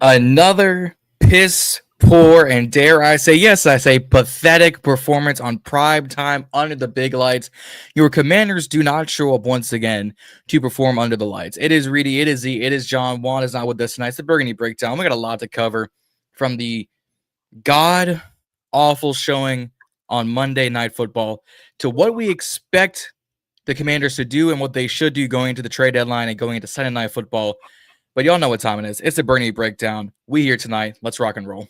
Another piss poor and dare I say pathetic performance on prime time under the big lights. Your Commanders do not show up once again to perform under the lights. It is Reedie, it is Zee, it is John. Juan is not with us tonight. It's the Burgundy Breakdown. We got a lot to cover from the god awful showing on Monday Night Football to what we expect the Commanders to do and what they should do going into the trade deadline and going into Sunday Night Football. But y'all know what time it is. It's the Burgundy Breakdown. We here tonight. Let's rock and roll.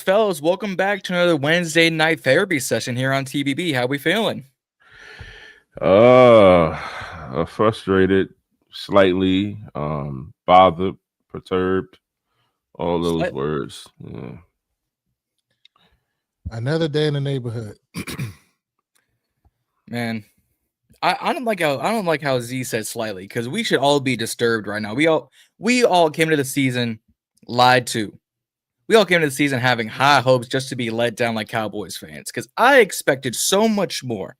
Fellas, welcome back to another Wednesday night therapy session here on TBB. How we feeling? Frustrated, slightly, bothered, perturbed, all those words. Yeah. Another day in the neighborhood. Man, I don't like how Z said slightly, because we should all be disturbed right now. We all came to the season lied to. We all came to the season having high hopes just to be let down like Cowboys fans, because I expected so much more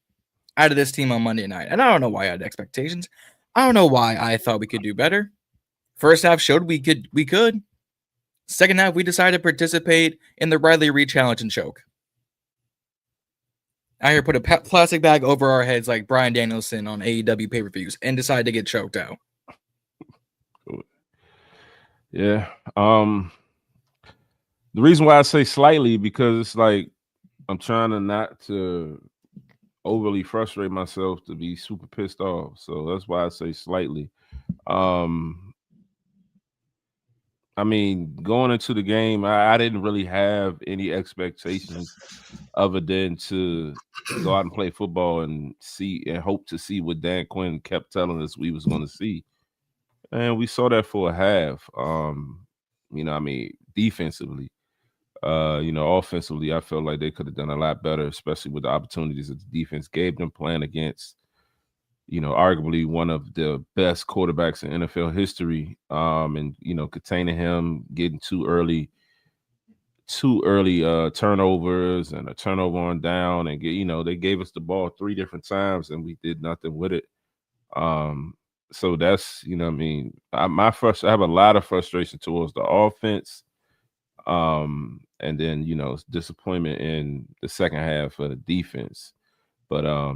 out of this team on Monday night. And I don't know why I had expectations. I don't know why I thought we could do better. First half showed we could. Second half, we decided to participate in the Riley Reid challenge and choke. I here put a plastic bag over our heads like Bryan Danielson on AEW pay-per-views and decided to get choked out. Yeah. The reason why I say slightly, because it's like I'm trying to not to overly frustrate myself to be super pissed off. So that's why I say slightly. I mean, going into the game, I didn't really have any expectations other than to go out and play football and see and hope to see what Dan Quinn kept telling us we was going to see. And we saw that for a half. Defensively. Offensively, I felt like they could have done a lot better, especially with the opportunities that the defense gave them playing against, arguably one of the best quarterbacks in NFL history. Containing him, getting too early turnovers and a turnover on down, and they gave us the ball 3 different times and we did nothing with it. So that's I have a lot of frustration towards the offense. And then disappointment in the second half of the defense. But I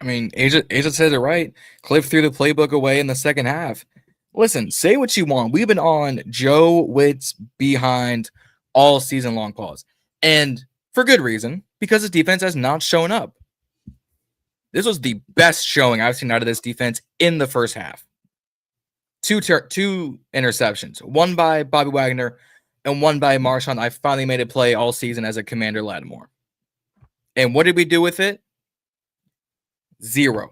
mean, Asia said it right. Kliff threw the playbook away in the second half. Listen, say what you want. We've been on Joe Whitt's behind all season long pause. And for good reason, because the defense has not shown up. This was the best showing I've seen out of this defense in the first half. Two interceptions, one by Bobby Wagner and one by Marshawn. I finally made a play all season as a Commander Lattimore. And what did we do with it? 0.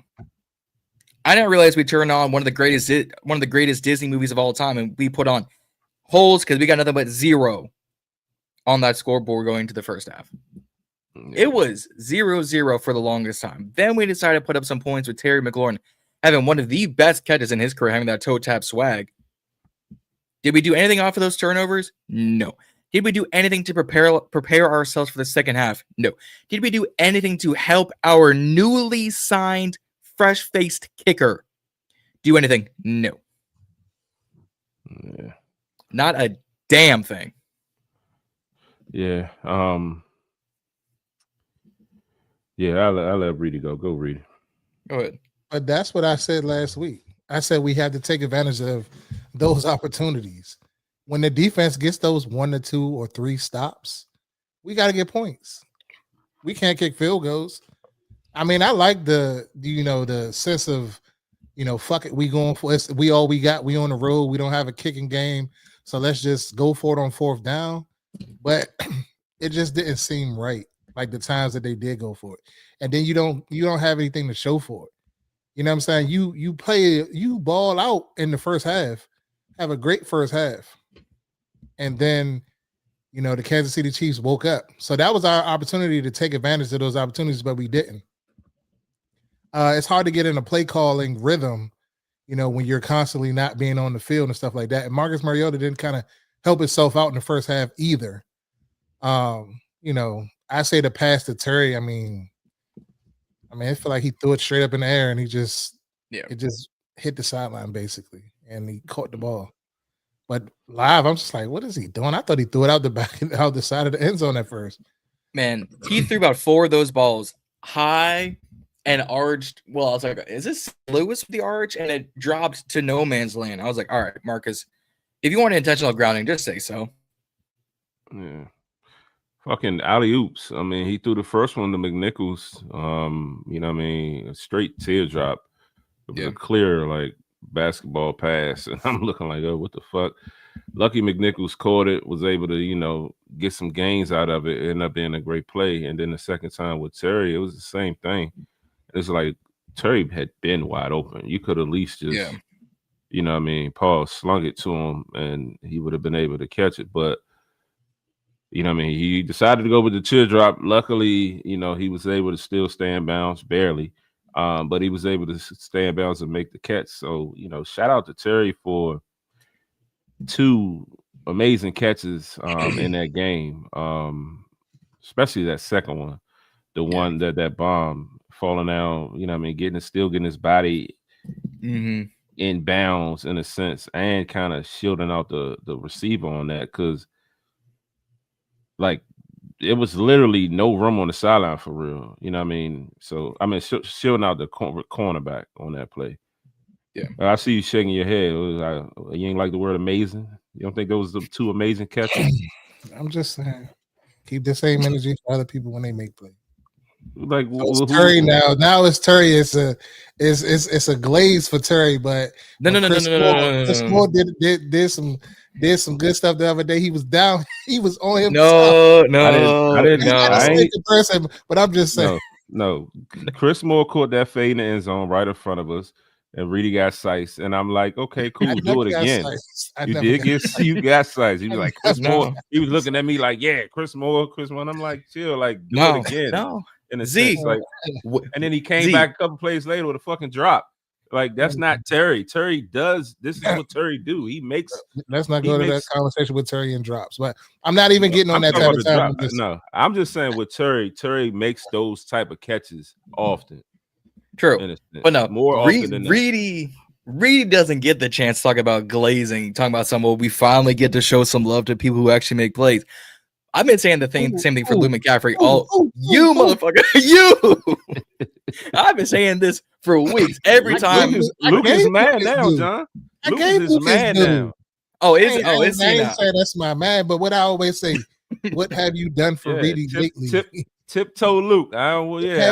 I didn't realize we turned on one of the greatest Disney movies of all time, and we put on holes because we got nothing but 0 on that scoreboard going into the first half. It was 0-0 for the longest time. Then we decided to put up some points with Terry McLaurin having one of the best catches in his career, having that toe tap swag. Did we do anything off of those turnovers? No. Did we do anything to prepare ourselves for the second half? No. Did we do anything to help our newly signed, fresh-faced kicker do anything? No. Yeah. Not a damn thing. Yeah. I'll let Reedie go. Go, Reedie. Go ahead. But that's what I said last week. I said we have to take advantage of those opportunities. When the defense gets those 1 to 2 or 3 stops, we got to get points. We can't kick field goals. I mean, I like the sense of, fuck it, we going for it. We all we got. We on the road. We don't have a kicking game, so let's just go for it on 4th down. But it just didn't seem right, like the times that they did go for it. And then you don't have anything to show for it. You know what I'm saying? You ball out in the first half, have a great first half, and then the Kansas City Chiefs woke up. So that was our opportunity to take advantage of those opportunities, but we didn't. It's hard to get in a play calling rhythm, when you're constantly not being on the field and stuff like that. And Marcus Mariota didn't kind of help himself out in the first half either. I say the pass to Terry. I feel like he threw it straight up in the air and it just hit the sideline basically, and he caught the ball. But live, I'm just like, what is he doing? I thought he threw it out the side of the end zone at first. Man, he threw about 4 of those balls high and arched. Well, I was like, is this Lewis with the arch? And it dropped to no man's land. I was like, all right, Marcus, if you want intentional grounding, just say so. Yeah. Fucking alley-oops. He threw the first one to McNichols. A straight teardrop. It was a clear, basketball pass. And I'm looking like, oh, what the fuck? Lucky McNichols caught it, was able to, get some gains out of it. It ended up being a great play. And then the second time with Terry, it was the same thing. It's like Terry had been wide open. You could at least just, Paul slung it to him and he would have been able to catch it. But, he decided to go with the teardrop. Luckily, he was able to still stay in bounds, barely. But he was able to stay in bounds and make the catch. So, shout out to Terry for 2 amazing catches in that game, especially that second one, the one that bomb falling out, getting his body in bounds in a sense, and kind of shielding out the receiver on that, because it was literally no room on the sideline for real. So shielding out the cornerback on that play. Yeah, I see you shaking your head. You ain't like the word amazing? You don't think those were 2 amazing catches? I'm just saying, keep the same energy for other people when they make plays. It's Terry now. Now it's Terry. It's a glaze for Terry, but Chris Moore did some good stuff the other day. He was down. He was on himself. I didn't know. But I'm just saying. No. Chris Moore caught that fade in the end zone right in front of us, and Reedie got sized. And I'm like, okay, cool, do it again. You got sized. He was like, Chris Moore. He was looking at me like, yeah, Chris Moore. And I'm like, chill, do it again. No. In a sense, and then he came back a couple plays later with a fucking drop. That's not Terry. Terry does. This is what Terry do. He makes. Let's not go to that conversation with Terry and drops. But I'm not even getting on that type of time. No, I'm just saying with Terry. Terry makes those type of catches often. True, but no, more often than that. Reedie doesn't get the chance to talk about glazing. Talking about someone we finally get to show some love to people who actually make plays. I've been saying the same thing for Lou McCaffrey. Motherfucker, you! I've been saying this for weeks. Every time. Luke is mad now, John. Luke is mad now. Oh, is he now? Say that's my man, but what I always say, what have you done for Reedie lately? Tiptoe Luke. I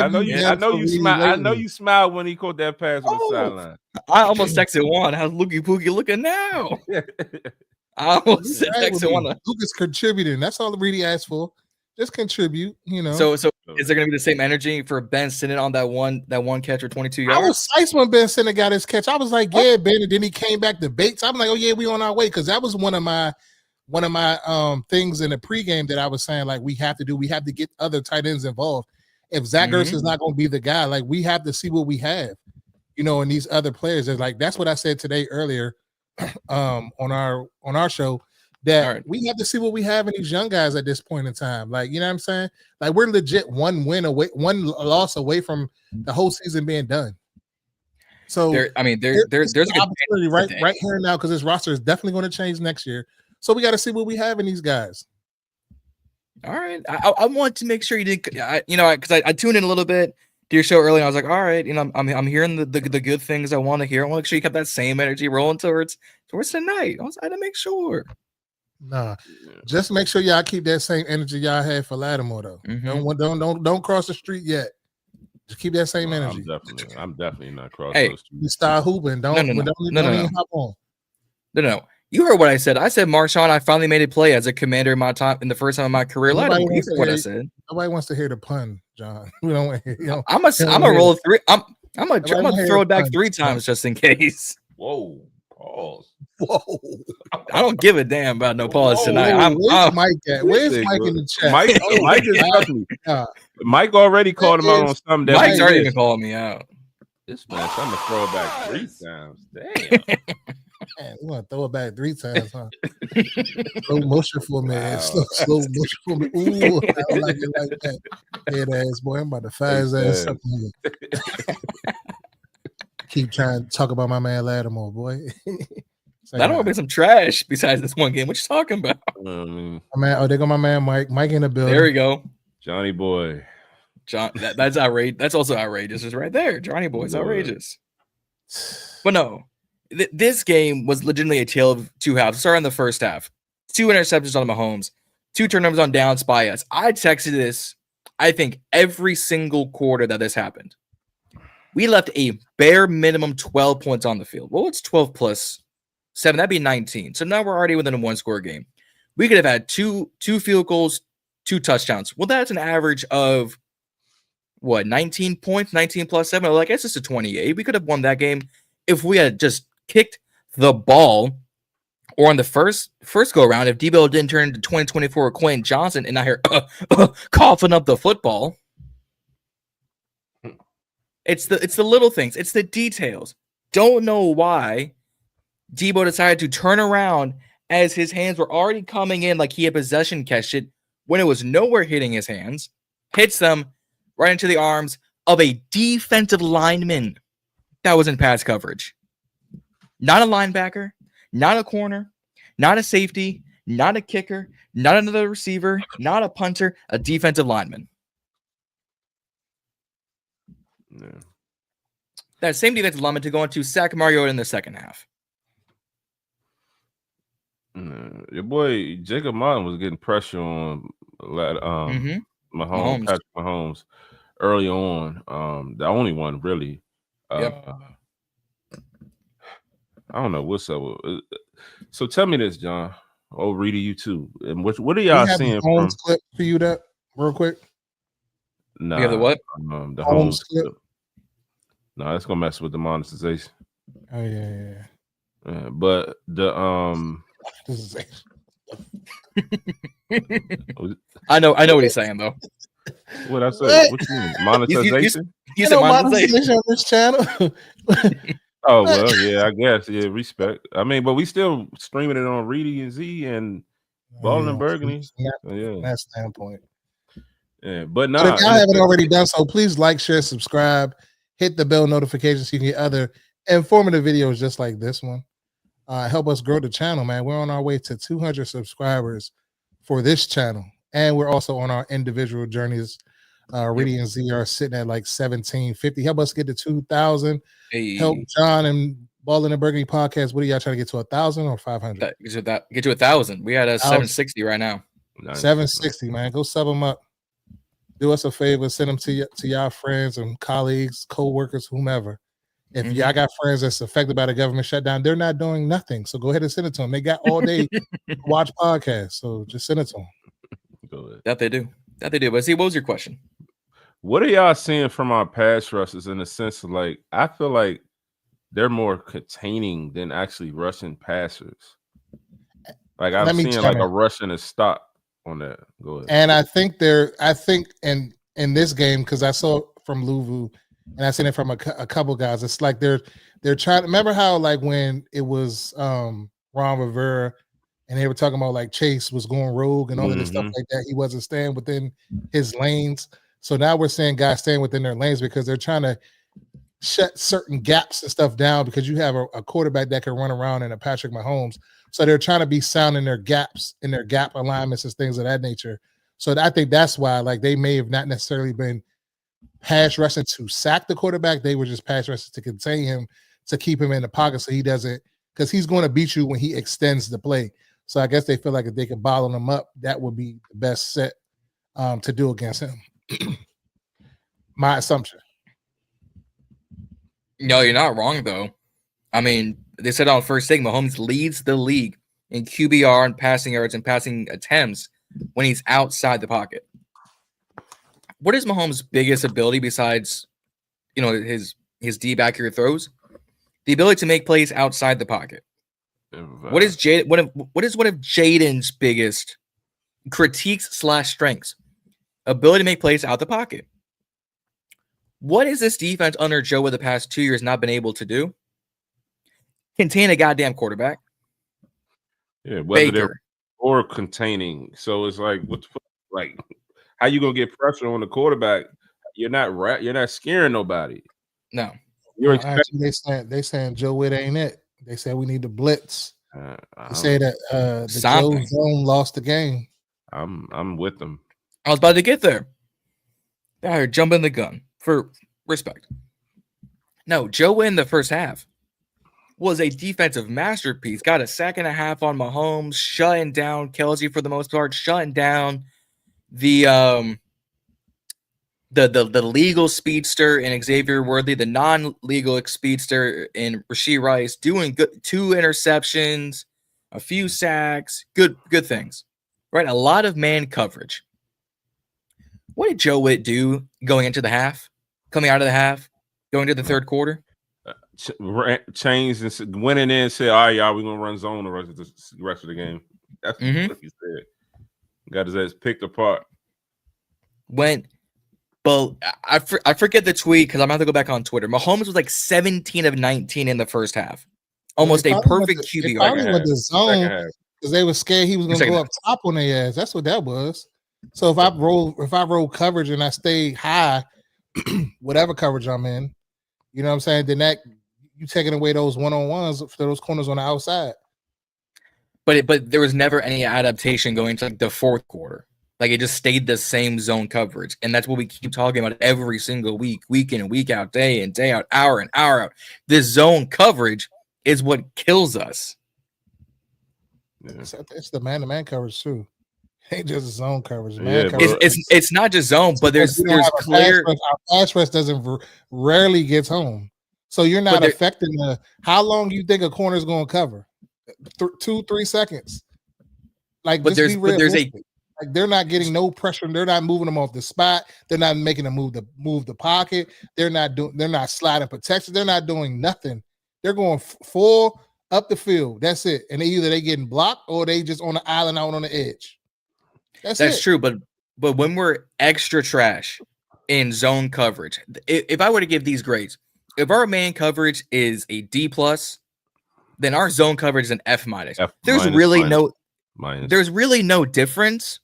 know you smiled when he caught that pass on the sideline. I almost texted Juan. How's Lukey Pookey looking now? I almost texted Juan. Luke is contributing. That's all Reedie asked for. Just contribute, So is there gonna be the same energy for Ben sitting on that one catch for 22 yards? I was psyched when Ben Sinnott got his catch. I was like, yeah, Ben, and then he came back to Bates. I'm like, oh yeah, we on our way, because that was one of my things in the pregame that I was saying, we have to get other tight ends involved. If Zach Ertz is not going to be the guy, we have to see what we have, in these other players. That's what I said today earlier on our show, that we have to see what we have in these young guys at this point in time. You know what I'm saying? We're legit one loss away from the whole season being done. So there's an opportunity right here now, because this roster is definitely going to change next year. So we got to see what we have in these guys. All right. I want to make sure you did, because I tuned in a little bit to your show earlier. I was like, all right, I'm hearing the good things I want to hear. I want to make sure you kept that same energy rolling towards tonight. I had to make sure. Nah, just make sure y'all keep that same energy y'all had for Lattimore, though. Don't cross the street yet. Just keep that same energy. I'm definitely not crossing the street. You start hooping. Don't even hop on. No. You heard what I said. I said, Marshawn, I finally made a play as a commander in the first time of my career. You heard what I said. Nobody wants to hear the pun, John. We don't want to hear. I'm gonna roll 3. I'm gonna throw it back 3 times just in case. Whoa. Pause. Whoa. I don't give a damn about no pause tonight. Where's Mike at? Where's Mike in the chat? Mike is trust me. Mike already called him out on something. Mike's already been calling me out. This man, I'm gonna throw it back 3 times. Damn. Man, you want to throw it back 3 times, huh? Slow motion for me. Wow. Slow motion for me. Ooh, I don't like it like that. Head ass boy, I'm about to fire his ass up here. Keep trying to talk about my man Lattimore, boy. That don't be some trash besides this one game. What you talking about? Man, oh, there go my man Mike. Mike in the building. There we go. Johnny boy. John, that's outrageous. That's also outrageous. It's right there. Johnny boy's outrageous. But no, this game was legitimately a tale of 2 halves. Starting in the first half, 2 interceptions on Mahomes, 2 turnovers on downs by us. I texted this, I think, every single quarter that this happened. We left a bare minimum 12 points on the field. Well, it's 12 plus 7. That'd be 19. So now we're already within a 1-score game. We could have had two field goals, 2 touchdowns. Well, that's an average of what, 19 points, 19 plus 7. Well, I guess it's a 28. We could have won that game if we had just kicked the ball, or on the first go around, if Deebo didn't turn into 2024 Quentin Johnson and I hear coughing up the football. It's the little things. It's the details. Don't know why Deebo decided to turn around as his hands were already coming in like he had possession catch it when it was nowhere hitting his hands. Hits them right into the arms of a defensive lineman that was in pass coverage. Not a linebacker, not a corner, not a safety, not a kicker, not another receiver, not a punter, a defensive lineman. Yeah. That same defensive lineman to go into sack Mariota in the second half. Your boy Jacob Martin was getting pressure on Mahomes, Patrick Mahomes early on. The only one really. Yep. I don't know what's up. So tell me this, John. Oh, Reedie, you too. And what are y'all seeing from clip for you that real quick? Nah, you have the what? The Holmes clip. No, that's gonna mess with the monetization. Oh yeah. But the I know what he's saying though. What I said? What you mean? Monetization? You said monetization on this channel. Oh well, yeah, I guess. Yeah, respect. I mean, but we still streaming it on Reedie Zee and Ballin and Burgundy. Yeah, that standpoint. Yeah, but if y'all haven't already done so, please like, share, subscribe, hit the bell notifications so you can get other informative videos just like this one. Help us grow the channel, man. We're on our way to 200 subscribers for this channel, and we're also on our individual journeys. Reedie and Z are sitting at like 1750. Help us get to 2,000. Hey. Help John and Ballin and Burgundy podcast. What are y'all trying to get to, 1,000 or 500? Get to 1,000. We had a 760 right now. 760, man. Go sub them up. Do us a favor. Send them to y'all friends and colleagues, co-workers, whomever. If y'all got friends that's affected by the government shutdown, they're not doing nothing. So go ahead and send it to them. They got all day to watch podcasts. So just send it to them. Go ahead. That they do. But see, what was your question? What are y'all seeing from our pass rushers in the sense of, like, I feel like they're more containing than actually rushing passers. Like I'm seeing like a rush and a stop on that. Go ahead. And I think in this game, because I saw it from Luvu and I seen it from a couple guys, it's like they're trying to remember how, like, when it was Ron Rivera and they were talking about like Chase was going rogue and all of this stuff like that. He wasn't staying within his lanes. So now we're seeing guys staying within their lanes because they're trying to shut certain gaps and stuff down because you have a quarterback that can run around in a Patrick Mahomes. So they're trying to be sound in their gaps, in their gap alignments and things of that nature. So I think that's why, like, they may have not necessarily been pass rushing to sack the quarterback. They were just pass rushing to contain him, to keep him in the pocket so he doesn't, because he's going to beat you when he extends the play. So I guess they feel like if they could bottle him up, that would be the best set to do against him. My assumption. No, you're not wrong, though. I mean, they said on first thing, Mahomes leads the league in QBR and passing yards and passing attempts when he's outside the pocket. What is Mahomes' biggest ability besides, his deep accurate throws? The ability to make plays outside the pocket. What is one of Jaden's biggest critiques / strengths? Ability to make plays out the pocket. What is this defense under Joe with the past 2 years not been able to do? Contain a goddamn quarterback. Yeah, whether Baker. they're or containing. So it's like, what the fuck? Like, how you gonna get pressure on the quarterback? You're not scaring nobody. No. You're actually, they saying Joe Whitt ain't it. They said we need to blitz. They say that the Joe zone lost the game. I'm with them. I was about to get there. They're jumping the gun for respect. No, Joe Whitt in the first half was a defensive masterpiece. Got a sack and a half on Mahomes, shutting down Kelce for the most part, shutting down the legal speedster in Xavier Worthy, the non-legal speedster in Rashee Rice, doing good, 2 interceptions, a few sacks, good things. Right? A lot of man coverage. What did Joe Whitt do going into the half? Coming out of the half? Going to the third quarter? Changed and went in there and said, all right, y'all, we're going to run zone the rest of the game. That's what he said. Got his ass picked apart. But I forget the tweet because I'm going to have to go back on Twitter. Mahomes was like 17 of 19 in the first half. Almost a perfect QB. They probably went to zone because they were scared he was going to go up top on their ass. That's what that was. So if I roll coverage and I stay high, whatever coverage I'm in, you know what I'm saying, then that you taking away those one-on-ones for those corners on the outside. But there was never any adaptation going to like the fourth quarter. Like it just stayed the same zone coverage. And that's what we keep talking about every single week in and week out, day in, day out, hour in, hour out. This zone coverage is what kills us. Yeah. It's the man-to-man coverage too. It ain't just zone coverage. It's not just zone, but there's clear. Our pass rush doesn't rarely gets home. So you're not affecting how long you think a corner is going to cover? 2-3 seconds. Like, but there's like they're not getting no pressure. They're not moving them off the spot. They're not making them move the pocket. They're not sliding protection. They're not doing nothing. They're going full up the field. That's it. And either they getting blocked or they just on the island out on the edge. That's true. But when we're extra trash in zone coverage, if I were to give these grades, if our man coverage is a D+, then our zone coverage is an F-. There's really no difference,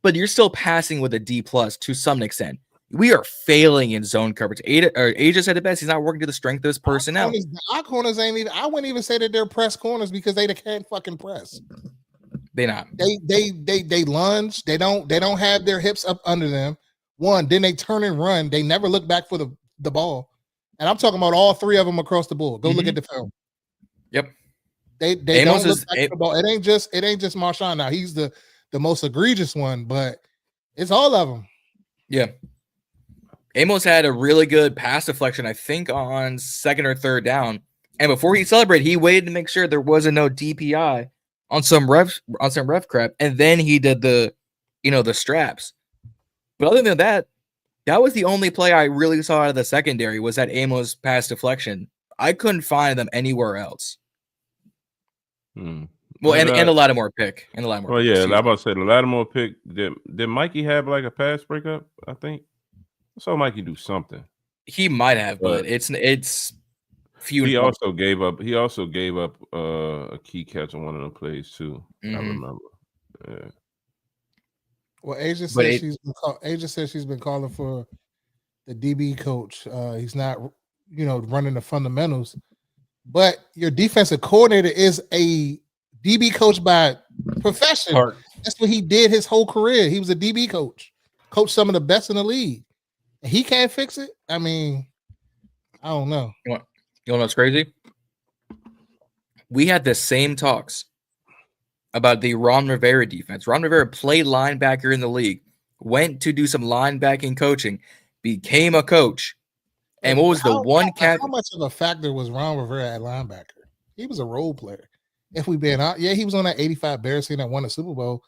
but you're still passing with a D+ to some extent. We are failing in zone coverage. Aja said it best. He's not working to the strength of his personnel. Our corners ain't even. I wouldn't even say that they're press corners because they can't fucking press. They not. They lunge. They don't have their hips up under them. Then they turn and run. They never look back for the ball. And I'm talking about all 3 of them across the board. Go look at the film. Yep. They don't look back for the ball. It ain't just Marshawn now. He's the most egregious one, but it's all of them. Yeah. Amos had a really good pass deflection, I think, on second or third down. And before he celebrated, he waited to make sure there wasn't no DPI on some ref crap, and then he did the straps. But other than that, that was the only play I really saw out of the secondary was that Amos pass deflection. I couldn't find them anywhere else. Well, and a Lattimore pick. Well, yeah, I'm about to say the Lattimore pick. Did Mikey have like a pass breakup? I think I saw Mikey do something. He might have, but it's few. He also gave up a key catch on one of the plays too. I remember. Yeah. Well, Aja said she's been calling for the DB coach. He's not, running the fundamentals, but your defensive coordinator is a DB coach by profession. That's what he did his whole career. He was a DB coach, coached some of the best in the league. And he can't fix it. I mean, I don't know. You know what's crazy? We had the same talks about the Ron Rivera defense. Ron Rivera played linebacker in the league, went to do some linebacking coaching, became a coach. And what was the one cap? How much of a factor was Ron Rivera at linebacker? He was a role player. If we've been out, he was on that 85 Bears team that won the Super Bowl.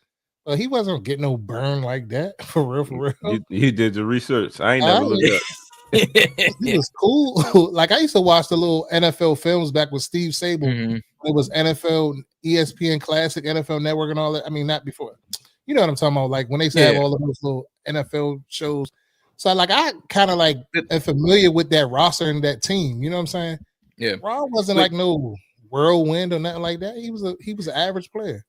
But he wasn't getting no burn like that. For real. He did the research. I ain't never looked up. He was cool. Like I used to watch the little NFL films back with Steve Sable It was NFL, ESPN Classic, NFL Network, and all that. I mean, not before. You know what I'm talking about? Like when they say have all of those little NFL shows. So like I kind of like am familiar with that roster and that team. You know what I'm saying? Yeah. Ron wasn't like no whirlwind or nothing like that. He was an average player.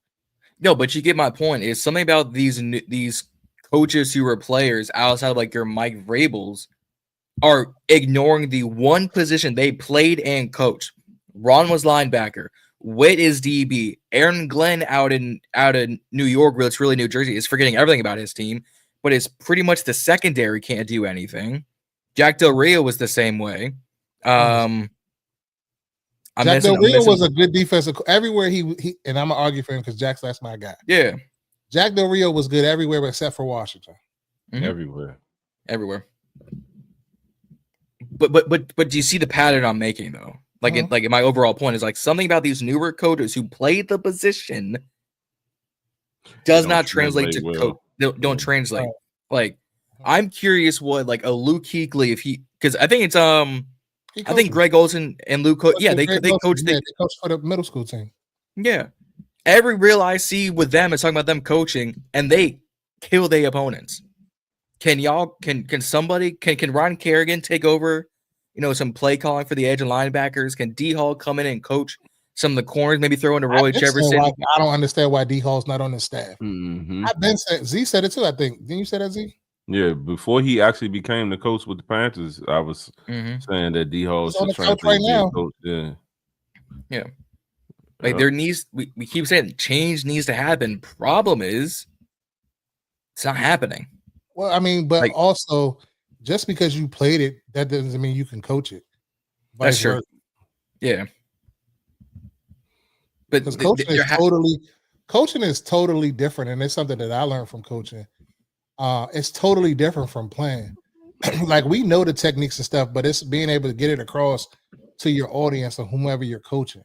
No, but you get my point. It's something about these coaches who were players outside of like your Mike Vrabels are ignoring the one position they played and coached. Ron was linebacker. Whitt is DB. Aaron Glenn out in New York, it's really New Jersey, is forgetting everything about his team, but it's pretty much the secondary can't do anything. Jack Del Rio was the same way. Jack Del Rio was a good defensive everywhere he and I'm gonna argue for him because that's my guy. Yeah. Jack Del Rio was good everywhere except for Washington. Mm-hmm. Everywhere. But do you see the pattern I'm making though? Like in my overall point is like something about these newer coaches who played the position does not translate to coach. Don't translate. Like I'm curious what like a Lukey Pookey if because I think it's I think Greg Olsen and Luke they coach for the middle school team. Yeah. Every reel I see with them is talking about them coaching and they kill their opponents. Can Ryan Kerrigan take over, some play calling for the edge and linebackers? Can D Hall come in and coach some of the corners, maybe throw into Roy Jefferson? I don't understand why D Hall's not on the staff. Mm-hmm. I've been said Z said it too, I think. Didn't you say that, Z? Yeah, before he actually became the coach with the Panthers, I was saying that D Hall should translate right now. Coach. Yeah. Like there needs we keep saying change needs to happen. Problem is it's not happening. Well, I mean, but like, also just because you played it, that doesn't mean you can coach it. That's true. Yeah. But coaching is totally different, and it's something that I learned from coaching. It's totally different from playing. Like we know the techniques and stuff, but it's being able to get it across to your audience or whomever you're coaching.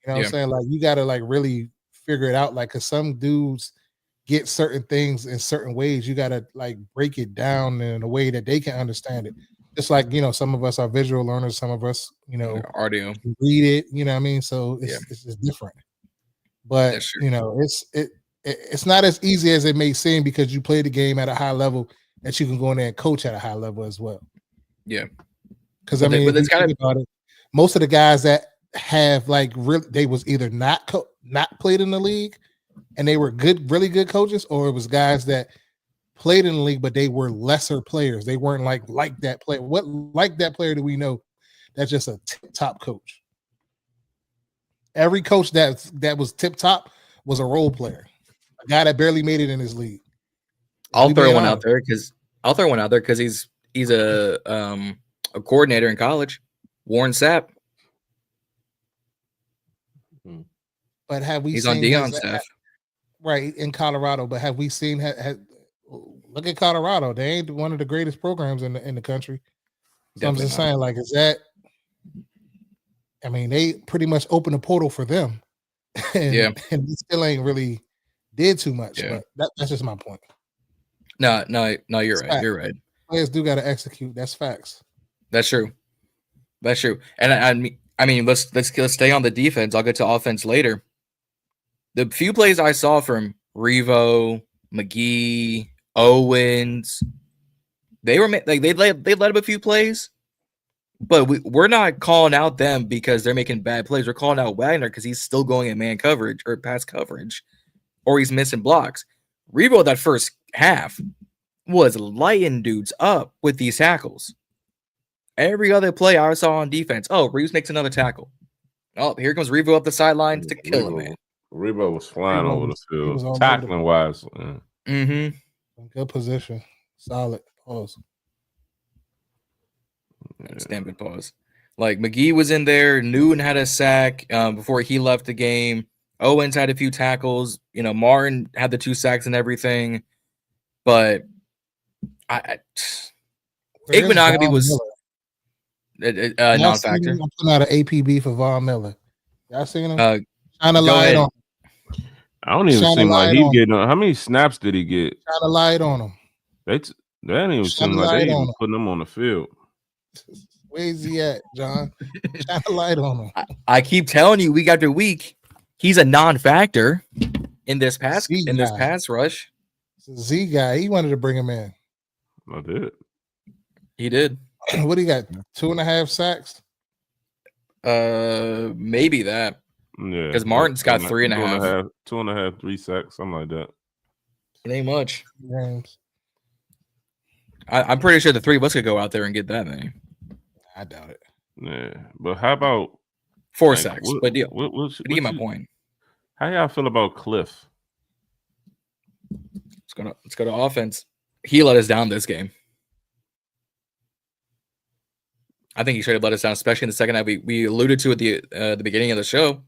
You know what I'm saying? Like you got to like really figure it out. Like, cause some dudes get certain things in certain ways. You got to like break it down in a way that they can understand it. It's like, some of us are visual learners. Some of us, audio read it, you know what I mean? So it's just different, but it's not as easy as it may seem because you play the game at a high level that you can go in there and coach at a high level as well. Yeah. Cause I mean, about it, most of the guys that have like they was either not played in the league and they were really good coaches, or it was guys that played in the league, but they were lesser players. They weren't like that player. What like that player do we know that's just a top coach? Every coach that was tip top was a role player, a guy that barely made it in his league. I'll throw one out there because he's a coordinator in college, Warren Sapp. But have we he's seen on Deion's staff, right, in Colorado? But have we seen? Look at Colorado; they ain't one of the greatest programs in the country. So I'm just saying, like, is that? I mean, they pretty much opened a portal for them, and it still ain't really did too much. Yeah. But that's just my point. No, you're right. You're right. Players do got to execute. That's facts. That's true. And I mean, let's stay on the defense. I'll get to offense later. The few plays I saw from Revo, McGee, Owens, they were like they let up a few plays, but we're not calling out them because they're making bad plays. We're calling out Wagner because he's still going at man coverage or pass coverage, or he's missing blocks. Revo that first half was lighting dudes up with these tackles. Every other play I saw on defense, Reeves makes another tackle. Oh, here comes Revo up the sidelines to kill him, man. Revo was flying over the field, tackling wise. Good position. Solid. Pause. Stamping pause. Like McGee was in there. Newton had a sack before he left the game. Owens had a few tackles. Martin had the 2 sacks and everything. But Igbenogany was non-factor. I'm putting out an APB for Von Miller. Y'all seen him? Shine a light on. I don't even seem like he getting on. How many snaps did he get? Shine a light on him. That didn't even seem like they even putting him on the field. Where's he at, John? Shine a light on him. I keep telling you, week after week, he's a non-factor in this pass rush. It's a Z guy. He wanted to bring him in. I did. He did. What do you got? 2.5 sacks? Maybe that. Yeah, because Martin's got 3.5. 2.5, 3 sacks, something like that. It ain't much. Games. I'm pretty sure the three of us could go out there and get that many. I doubt it. Yeah, but how about 4 sacks? But deal. What you get my point. How y'all feel about Kliff? Let's go to offense. He let us down this game. I think he should have let us down, especially in the second half. We alluded to at the beginning of the show.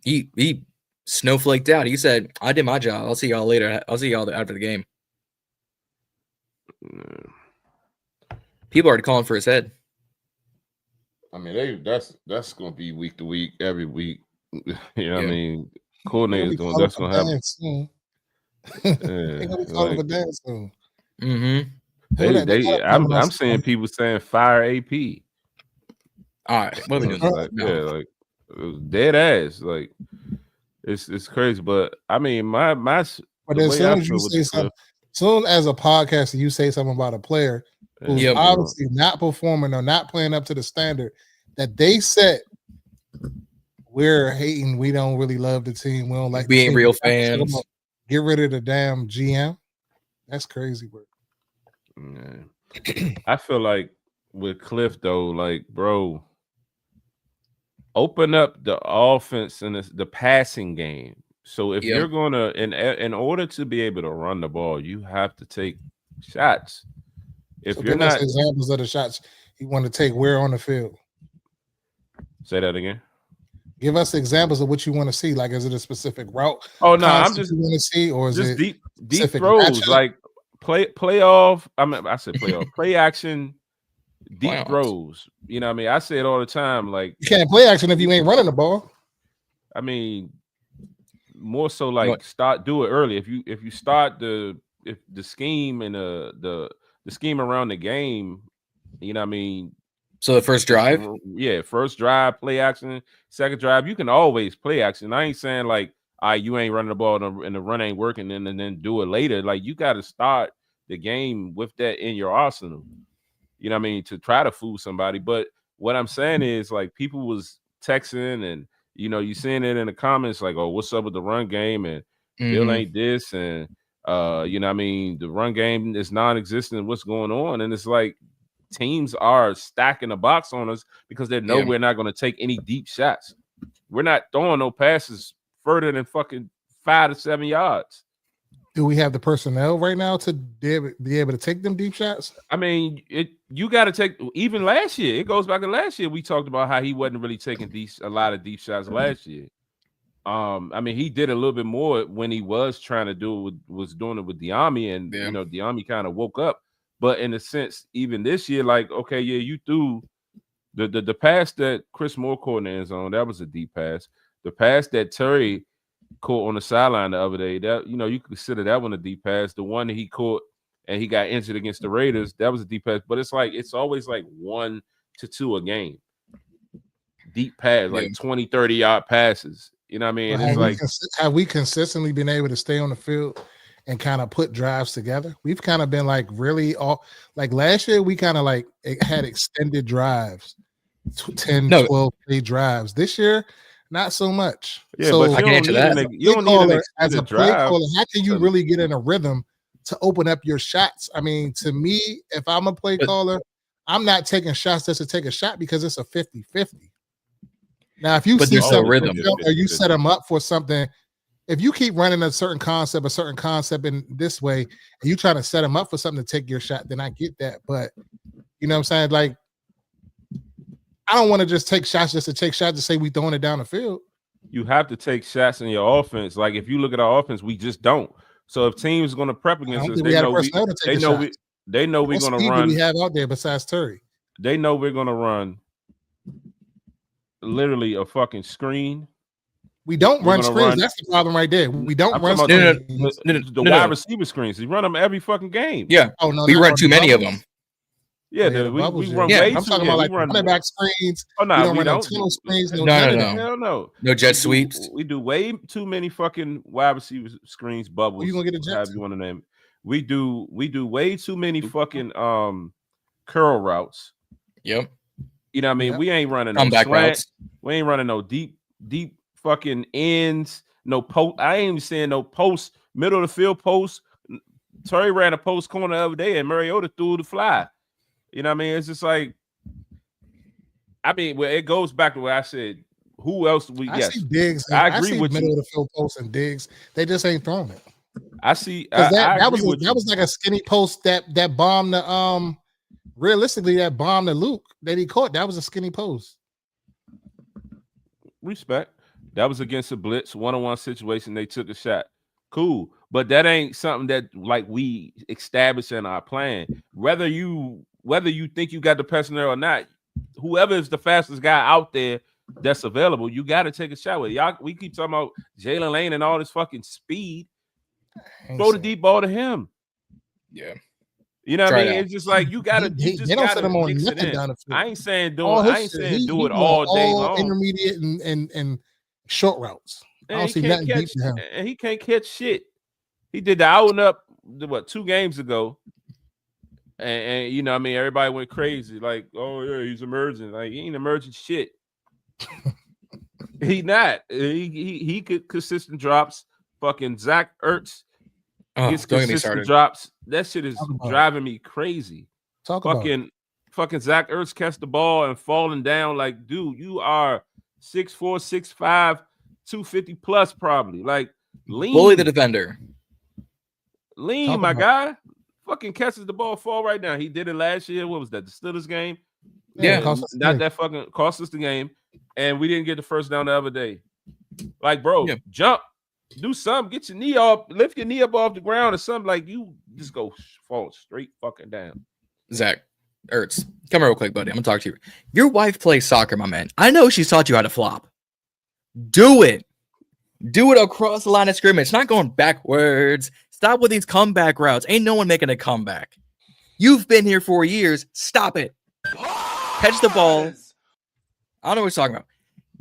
He snowflaked out. He said, "I did my job. I'll see y'all later. I'll see y'all after the game." People are calling for his head. I mean, that's going to be week to week, every week. You know what I mean? Coordinators doing that's going to happen. Soon. They're going to be calling for dance soon. Mm-hmm. I'm seeing people saying fire AP. All right, what are we doing? Like, yeah, like it was dead ass. Like it's crazy, but I mean, my. But as soon as you say something, soon as a podcaster you say something about a player who's obviously not performing or not playing up to the standard that they set, we're hating. We don't really love the team. We don't like. We ain't real fans. Get rid of the damn GM. That's crazy work. Yeah. I feel like with Kliff though, like bro, open up the offense and the passing game. So if you're gonna, in order to be able to run the ball, you have to take shots. If you're not, examples of the shots you want to take, where on the field? Say that again. Give us examples of what you want to see. Like, is it a specific route? Oh no, I'm just want to see, or is just it deep throws matchup? Like playoff. I said playoff, play action, deep throws. You know what I mean? I say it all the time. Like you can't play action if you ain't running the ball. I mean, more so like do it early. If you start the scheme and the scheme around the game, you know what I mean. So the first drive, first drive, play action. Second drive, you can always play action. I ain't saying like, you ain't running the ball and the run ain't working, and then do it later. Like you got to start the game with that in your arsenal. You know what I mean, to try to fool somebody. But what I'm saying is like people was texting and you know you seeing it in the comments like, oh, what's up with the run game and Bill ain't this and you know what I mean, the run game is non-existent. What's going on? And it's like. Teams are stacking the box on us because they know we're not going to take any deep shots. We're not throwing no passes further than fucking 5 to 7 yards. Do we have the personnel right now to be able to take them deep shots? I mean, you got to take even last year. It goes back to last year. We talked about how he wasn't really taking a lot of deep shots last year. I mean, he did a little bit more when he was trying to do it was doing it with Diami, and you know, Diami kind of woke up. But in a sense, even this year, like, okay, yeah, you threw the pass that Chris Moore caught in the end zone, that was a deep pass. The pass that Terry caught on the sideline the other day, that you know, you consider that one a deep pass. The one that he caught and he got injured against the Raiders, that was a deep pass. But it's like it's always like 1 to 2 a game. Deep pass, like 20, 30-yard passes. You know what I mean? Well, it's have we consistently been able to stay on the field and kind of put drives together? We've kind of been like really like last year we kind of like had extended drives, 10, 12 play drives. This year, not so much. Yeah, so but I can answer that. You don't need an as a play caller, how can you really get in a rhythm to open up your shots? I mean, to me, if I'm a play caller, I'm not taking shots just to take a shot because it's a 50-50. Now, if you see something rhythm or you set them up for something, if you keep running a certain concept in this way, and you trying to set them up for something to take your shot, then I get that. But you know what I'm saying? Like, I don't want to just take shots just to take shots to say we throwing it down the field. You have to take shots in your offense. Like if you look at our offense, we just don't. So if teams are going to prep against us, they know we're going to run. Do we have out there besides Terry? They know we're going to run literally a fucking screen. We don't run screens. That's the problem right there. We don't run screens. The wide receiver screens. We run them every fucking game. Yeah. Oh no, we run too many of them. Yeah, the we bubbles, run yeah. way I'm too. talking Yeah, about we like run. running back screens. Oh no, We don't we run no don't. tunnel screens, no No, none of no. that. Hell no. No jet sweeps. We do way too many fucking wide receiver screens, bubbles. Who you gonna get a jet However to? you want to name it. We do way too many fucking curl routes. Yep. You know what I mean? Yep. We ain't running no Comeback slant. routes. We ain't running no deep fucking ends. No post. I ain't even saying no post, middle of the field post. Terry ran a post corner the other day and Mariota threw the fly. You know what I mean? It's just like, I mean, well, it goes back to what I said. Who else we I yes. see Diggs. I I agree see with middle you. of the field posts and Diggs. They just ain't throwing it. I see. Because I that agree with you. was like a skinny post that bombed the realistically that bombed the Luke that he caught. That was a skinny post. Respect. That was against a blitz, one-on-one situation. They took a shot. Cool. But that ain't something that like we established in our plan. Whether you think you got the personnel or not, whoever is the fastest guy out there that's available, you got to take a shot with. Y'all, we keep talking about Jalen Lane and all this fucking speed. Throw the deep ball to him. Yeah. You know what Try I mean? it out. It's just like you gotta. You just they don't gotta set him on mix it nothing in. down the field. I ain't saying do All it. his I ain't shit, saying he do it doing all day long. intermediate and short routes. I And don't he see can't nothing deep catch. to him. And he can't catch shit. He did the out and up. What 2 games ago? And you know, what I mean, everybody went crazy. Like, oh yeah, he's emerging. Like he ain't emerging shit. He not. He could consistent drops. Fucking Zach Ertz Oh, gets don't get me consistent started. drops. That shit is Talk about it. driving me crazy. Talk about it. Fucking Zach Ertz catch the ball and falling down. Like, dude, you are 6'4", 6'5", 250 plus probably. Like, lean. Bully the defender. Lean, Talk my about guy. Fucking catches the ball, fall right down. He did it last year. What was that? The Steelers game? Yeah. Cost us the Not game. that fucking cost us the game. And we didn't get the first down the other day. Like, bro, Yeah. jump. Do something. Get your knee off. Lift your knee up off the ground or something. Like, you just go fall straight fucking down. Zach Ertz, come here real quick, buddy. I'm gonna talk to you. Your wife plays soccer, my man. I know she's taught you how to flop. Do it. Do it across the line of scrimmage. Not going backwards. Stop with these comeback routes. Ain't no one making a comeback. You've been here for years. Stop it. Catch the ball. I don't know what he's talking about.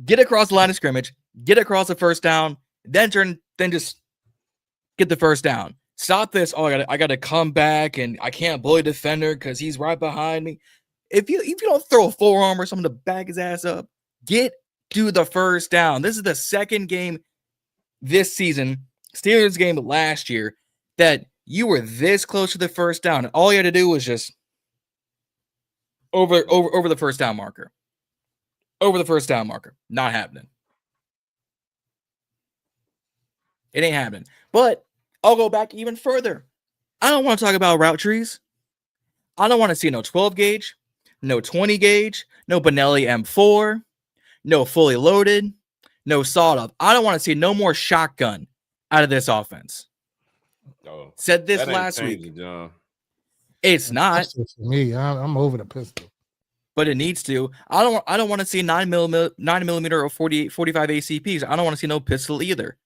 Get across the line of scrimmage. Get across the first down. Then just get the first down. Stop this. Oh, I gotta come back and I can't bully defender because he's right behind me. If you don't throw a forearm or something to back his ass up, get to the first down. This is the second game this season, Steelers game last year, that you were this close to the first down. And all you had to do was just over the first down marker. Over the first down marker. Not happening. It ain't happening. But I'll go back even further. I don't want to talk about route trees. I don't want to see no 12 gauge, no 20 gauge, no Benelli M4, no fully loaded, no sawed up. I don't want to see no more shotgun out of this offense. Oh, Said this that ain't last changing, week. John. It's not, Pistol for me. I'm over the pistol. but it needs to. I don't want to see 9mm or 45 ACPs. I don't want to see no pistol either.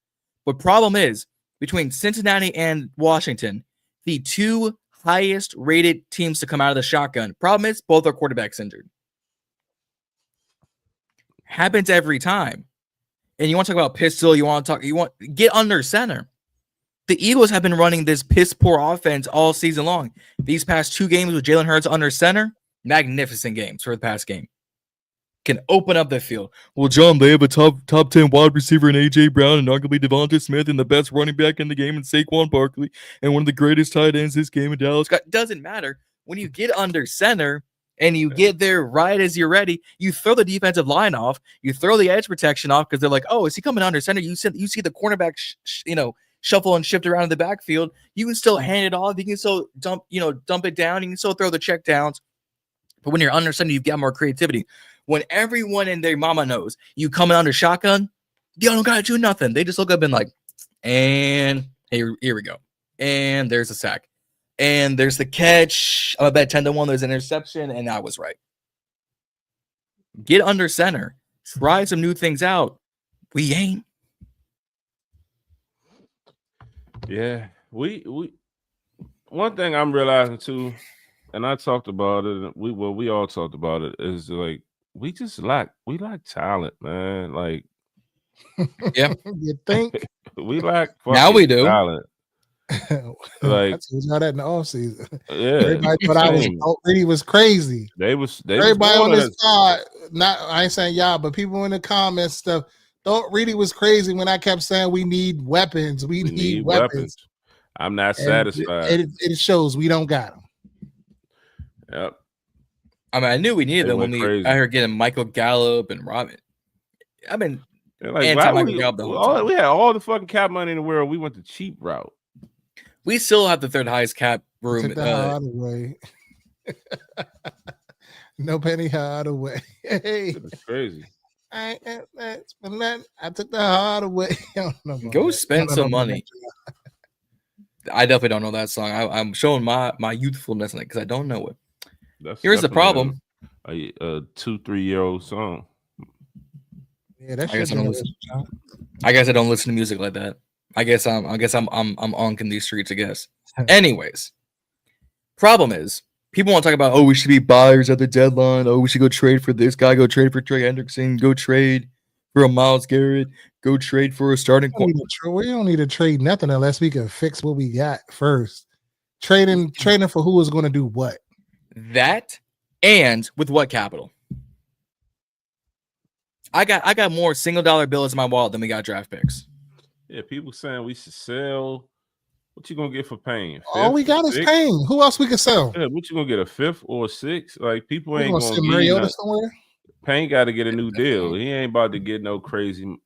But problem is, between Cincinnati and Washington, the 2 highest rated teams to come out of the shotgun. Problem is, both our quarterbacks injured. Happens every time. And you want to talk about pistol, get under center. The Eagles have been running this piss poor offense all season long. These past 2 games with Jalen Hurts under center, magnificent games for the past game. Can open up the field. Well, John, they have a top 10 wide receiver in AJ Brown and arguably Devonta Smith and the best running back in the game in Saquon Barkley and one of the greatest tight ends this game in Dallas. Doesn't matter. When you get under center and you get there right as you're ready, you throw the defensive line off, you throw the edge protection off because they're like, oh, is he coming under center? You see the cornerback, shuffle and shift around in the backfield. You can still hand it off. You can still dump it down. You can still throw the check downs. But when you're under center, you've got more creativity. When everyone and their mama knows you coming under shotgun, you don't gotta do nothing. They just look up and like, and here we go. And there's a sack. And there's the catch. I'm bet 10-1. There's an interception, and I was right. Get under center. Try some new things out. We ain't. Yeah, we one thing I'm realizing too, and I talked about it. We all talked about it. Is like we lack talent, man. Like Yeah. You think? we lack Now we fucking do. talent. I Like told y'all that in the offseason. yeah, Everybody thought Reedie was crazy. They was Everybody on going this side, I ain't saying y'all, but people in the comments stuff thought Reedie was crazy when I kept saying we need weapons. We need weapons. I'm not And satisfied. It shows we don't got them. Yep. I mean, I knew we needed They them when went we crazy. I heard getting Michael Gallup and Robin. I mean, They're like, anti why Michael Gallup the whole time. we had all the fucking cap money in the world. We went the cheap route. We still have the third highest cap room. Took the Hardaway. No Penny Hardaway. Hey, It's crazy. I took the Hardaway. Go spend some money. I definitely don't know that song. I'm showing my youthfulness in it because I don't know it. That's Here's the definitely problem. A 2-3-year-old song. Yeah, that I guess shit. I don't listen to music like that. I guess I'm onking these streets, I guess. Anyways, problem is people want to talk about, oh, we should be buyers at the deadline. Oh, we should go trade for this guy, go trade for Trey Hendrickson, go trade for a Myles Garrett, go trade for a starting We don't need to trade nothing unless we can fix what we got first. Trading for who is going to do what? That and with what capital? I got more single dollar bills in my wallet than we got draft picks. Yeah, people saying we should sell. What you gonna get for Payne? All we got is Payne. Who else we can sell? Yeah, what you gonna get, a fifth or a sixth? Like people ain't gonna gonna send get Mariota somewhere. Payne got to get a new deal. He ain't about to get no crazy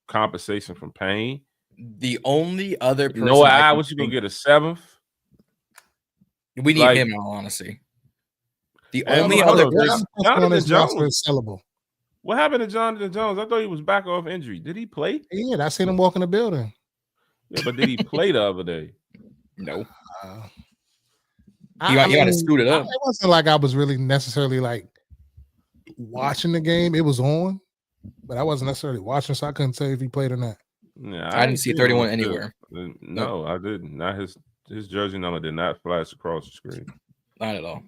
compensation from Payne. The only other person, what you gonna get, a seventh? We need him in all honesty. The only other Jonathan Jones is sellable. What happened to Jonathan Jones? I thought he was back off injury. Did he play? Yeah, I seen him walk in the building. Yeah, but did he play the other day? No. He might have screwed it up. It wasn't like I was really necessarily like watching the game. It was on, but I wasn't necessarily watching, so I couldn't say if he played or not. Yeah, I didn't see 31 anywhere. No, I didn't. Not his jersey number did not flash across the screen. Not at all.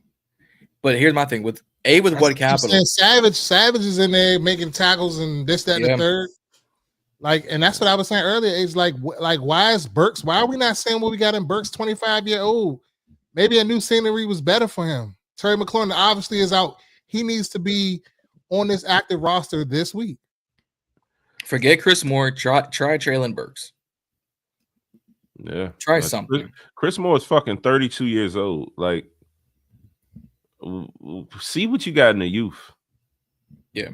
But here's my thing with what capital? Savage is in there making tackles and this, that, and the third. Like, and that's what I was saying earlier. It's like why is Burks? Why are we not saying what we got in Burks? 25-year-old. Maybe a new scenery was better for him. Terry McLaurin obviously is out. He needs to be on this active roster this week. Forget Chris Moore. Try Traylon Burks. Yeah, try something. Chris Moore is fucking 32 years old. Like, see what you got in the youth. Yeah,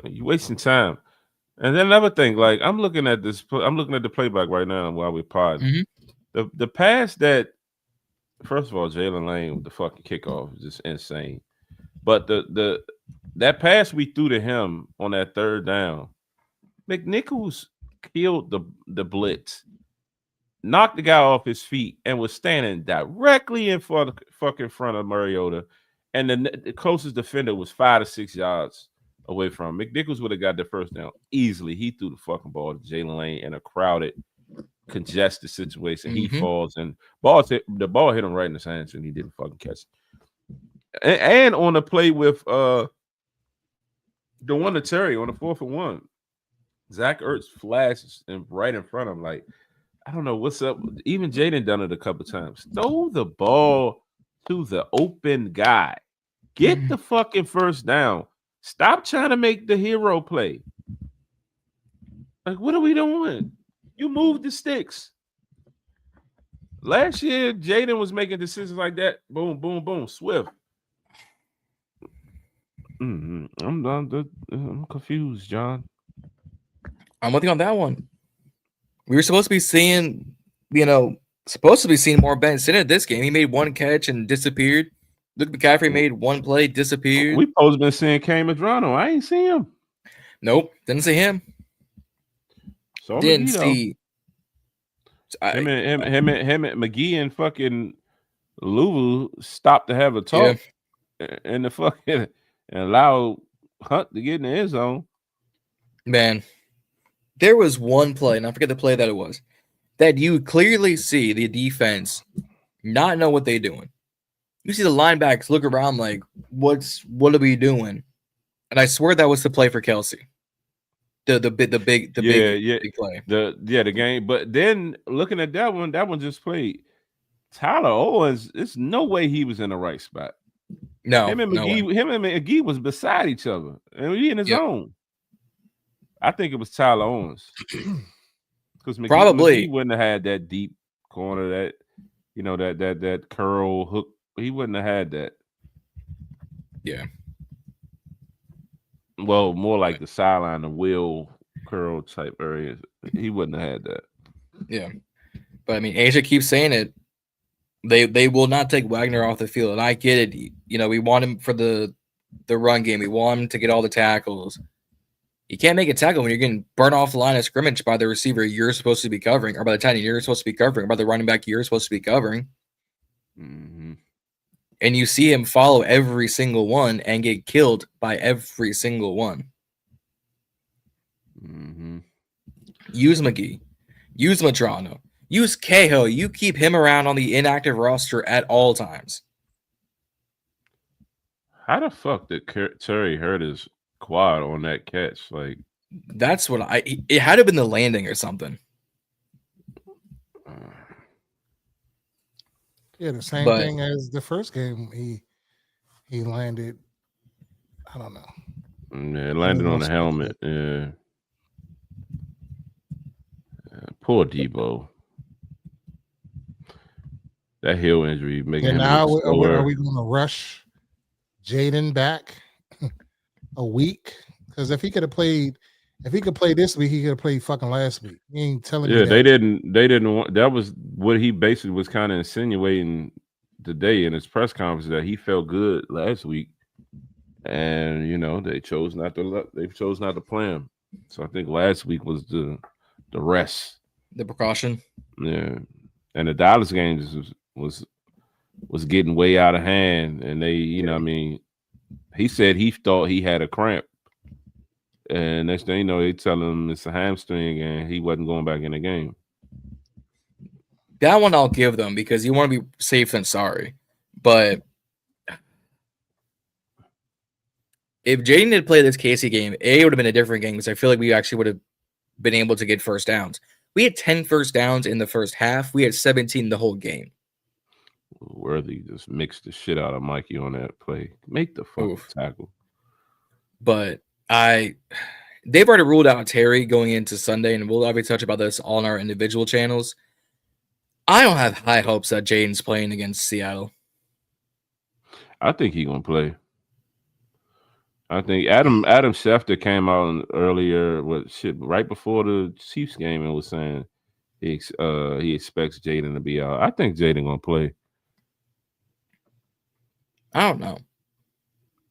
you're wasting time. And then another thing, like I'm looking at the playback right now while we're podding. Mm-hmm. The pass that, first of all, Jalen Lane with the fucking kickoff is just insane. But that pass we threw to him on that third down, McNichols killed the blitz, knocked the guy off his feet, and was standing directly in front of Mariota. And the closest defender was 5 to 6 yards away from him. McNichols would have got the first down easily. He threw the fucking ball to Jalen Lane in a crowded, congested situation. Mm-hmm. He falls and the ball hit him right in the hands and he didn't fucking catch it. And on the play with the one to Terry on the 4th and 1, Zach Ertz flashes right in front of him. Like, I don't know what's up. Even Jaden done it a couple times. Throw the ball to the open guy. Get the fucking first down. Stop trying to make the hero play. Like, what are we doing? You moved the sticks. Last year, Jaden was making decisions like that. Boom, boom, boom. Swift. I'm confused, John. I'm with you on that one. We were supposed to be seeing, more Ben Simmons this game. He made one catch and disappeared. Luke McCaffrey made one play, disappeared. We supposed to been seeing Cam Madrano. I ain't seen him. Nope, didn't see him. So didn't see him and McGee and fucking Louisville stopped to have a talk, and the fucking and allow Hunt to get in the end zone. Man, there was one play, and I forget the play that it was, that you clearly see the defense not know what they're doing. You see the linebackers look around like, what are we doing? And I swear that was the play for Kelce. The big play. The game. But then looking at that one just played. Tyler Owens, it's no way he was in the right spot. No, him and McGee was beside each other, and he in his zone. I think it was Tyler Owens because McGee wouldn't have had that deep corner, that that curl hook. He wouldn't have had that. Yeah. Well, more like the sideline, the wheel curl type areas. He wouldn't have had that. Yeah, but I mean, Asia keeps saying it. They will not take Wagner off the field, and I get it. We want him for the run game. We want him to get all the tackles. You can't make a tackle when you're getting burnt off the line of scrimmage by the receiver you're supposed to be covering, or by the tight end you're supposed to be covering, or by the running back you're supposed to be covering. Mm-hmm. And you see him follow every single one and get killed by every single one. Mm-hmm. Use McGee. Use Madrano. Use Cahill. You keep him around on the inactive roster at all times. How the fuck did Terry hurt his quad on that catch? Like, that's what it had to have been the landing or something. Yeah, the same thing as the first game. He landed. I don't know. Yeah, landed on the helmet. Yeah. Poor Deebo. That heel injury making him. Now are we going to rush Jaden back a week? Because if he could play this week, he could have played fucking last week. He ain't telling me that. They didn't want. That was what he basically was kind of insinuating today in his press conference, that he felt good last week, and they chose not to play him. So I think last week was the rest, the precaution. Yeah, and the Dallas game was getting way out of hand, and they, he said he thought he had a cramp, and next thing they tell him it's a hamstring, and he wasn't going back in the game. That one I'll give them because you want to be safe than sorry. But if Jaden had played this Casey game, it would have been a different game because I feel like we actually would have been able to get first downs. We had 10 first downs in the first half. We had 17 the whole game. Worthy just mixed the shit out of Mikey on that play. Make the fucking tackle. But they've already ruled out Terry going into Sunday, and we'll obviously touch about this on our individual channels. I don't have high hopes that Jaden's playing against Seattle. I think he's gonna play. I think Adam Schefter came out earlier right before the Chiefs game and was saying he expects Jaden to be out. I think Jaden gonna play. I don't know,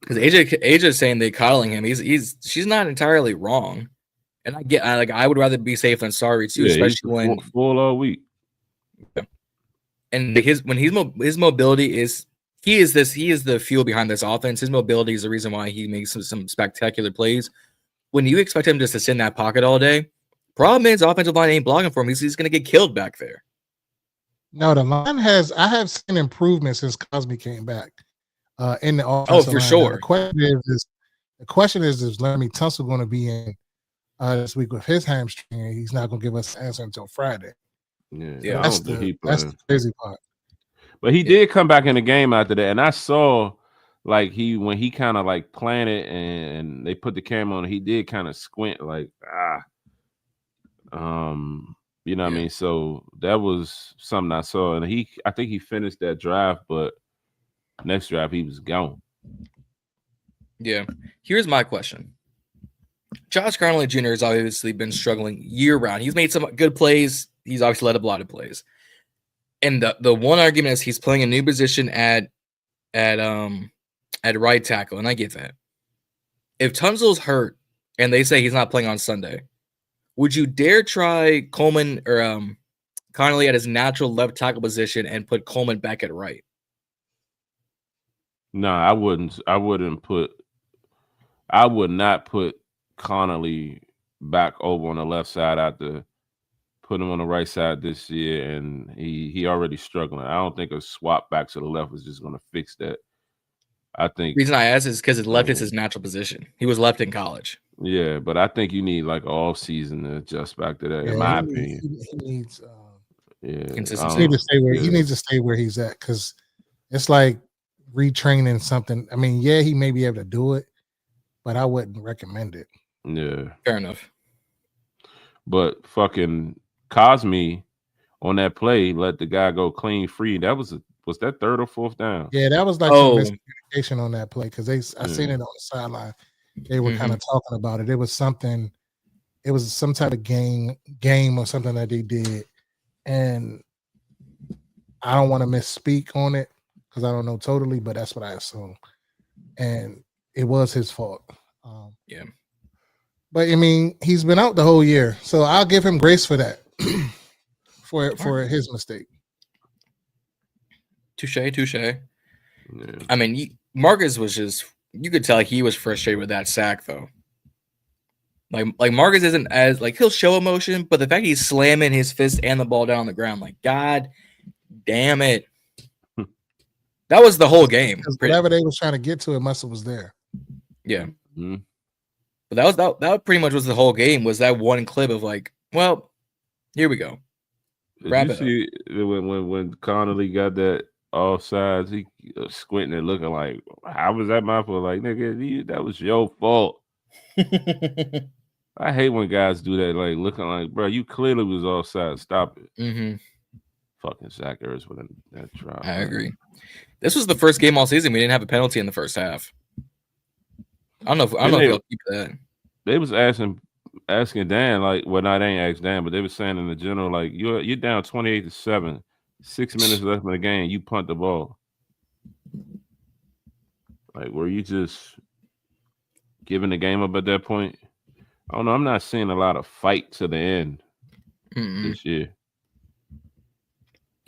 because AJ's saying they're coddling him. She's not entirely wrong, and I would rather be safe than sorry too, especially when full all week. Yeah. And his mobility is he is the fuel behind this offense. His mobility is the reason why he makes some spectacular plays. When you expect him just to sit in that pocket all day, problem is offensive line ain't blocking for him. He's going to get killed back there. No, the line I have seen improvement since Cosme came back in the offensive line. For sure. The question is Laramie Tunsil going to be in this week with his hamstring? He's not going to give us an answer until Friday. Yeah, that's the crazy part. But he did come back in the game after that, and I saw when he kind of like planted and they put the camera on, he did kind of squint like what I mean. So that was something I saw, and I think he finished that drive, but next drive he was gone. Yeah. Here's my question. Josh Connolly Jr. has obviously been struggling year round. He's made some good plays. He's obviously led a lot of plays. And the one argument is he's playing a new position at right tackle, and I get that. If Tunsil's hurt and they say he's not playing on Sunday, would you dare try Coleman or Connolly at his natural left tackle position and put Coleman back at right? No, I wouldn't. I would not put Connolly back over on the left side after put him on the right side this year, and he already struggling. I don't think a swap back to the left is just going to fix that. I think The reason I asked is because his left is his natural position. He was left in college. Yeah, but I think you need like an off season to adjust back to that. In my opinion, he needs. Consistency. He needs to stay where he's at, because it's like retraining something. I mean, yeah, he may be able to do it, but I wouldn't recommend it. Yeah, fair enough. But fucking Cosme on that play let the guy go clean free. That was that third or fourth down? Yeah, that was like some miscommunication on that play, because I seen it on the sideline. They were kind of talking about it. It was something. It was some type of game or something that they did, and I don't want to misspeak on it because I don't know totally, but that's what I assume. And it was his fault. Yeah. But I mean, he's been out the whole year, so I'll give him grace for that, for his mistake. Touche. Yeah. I mean, Marcus was just, you could tell he was frustrated with that sack though. Like Marcus isn't as like, he'll show emotion, but the fact he's slamming his fist and the ball down on the ground, like, God damn it. That was the whole game. Whatever they was trying to get to, it must have was there. Yeah. Mm-hmm. But that pretty much was the whole game, was that one clip of like, well, here we go. Did you see when Connolly got that offsides, he squinting and looking like, how was that my fault? Like, nigga, that was your fault. I hate when guys do that, like looking like, bro, you clearly was offside. Stop it. Mm-hmm. Fucking Zach Ertz with that drop. I agree. This was the first game all season we didn't have a penalty in the first half. I don't know if they'll keep that. They was asking Dan, like, well, not they ain't asked Dan, but they were saying in the general, like, you're down 28-7, 6 minutes left in the game, you punt the ball. Like, were you just giving the game up at that point? I don't know. I'm not seeing a lot of fight to the end this year.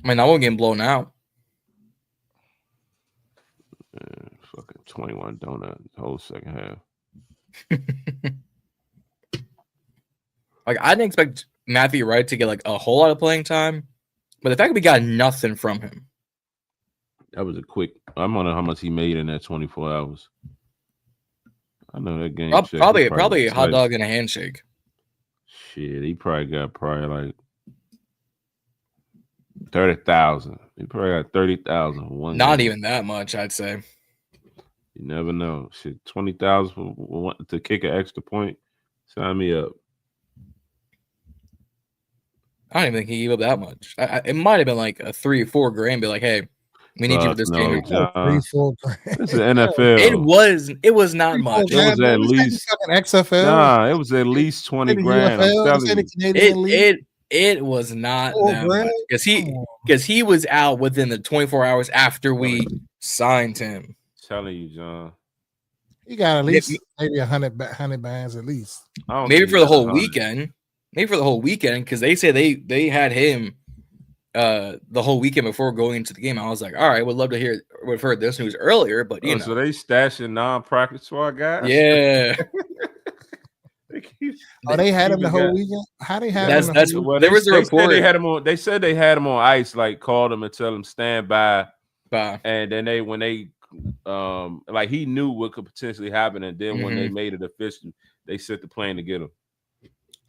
I mean, I won't get blown out. Fucking 21 donut the whole second half. Like, I didn't expect Matthew Wright to get like a whole lot of playing time, but the fact that we got nothing from him. That was a quick. I'm wondering how much he made in that 24 hours. I know that game. Probably a hot dog and a handshake. Shit, he probably got like 30,000. He probably got 30,000 for one. Not game. even that much, I'd say. You never know. Shit, 20,000 to kick an extra point. Sign me up. I don't even think he gave up that much. It might have been like a 3 or 4 grand. Be like, hey, we need you for this game. 3-4 grand. It's the NFL. It was not much. It was at least XFL. Nah, it was at least 20 grand. I'm telling you. It was not that much because he was out within the 24 hours after we signed him. Telling you, John. He got at least maybe 100 bands at least. Maybe for the whole weekend. Maybe for the whole weekend, because they say they had him the whole weekend before going into the game. I was like, all right, would love to would have heard this news earlier, but you know. So they stashing non-practice squad guys? Yeah. They had him the whole weekend? How they had him? There was a report. They said they had him on ice, like called him and tell him stand by. And then when they like he knew what could potentially happen, and then when they made it official, they sent the plane to get him.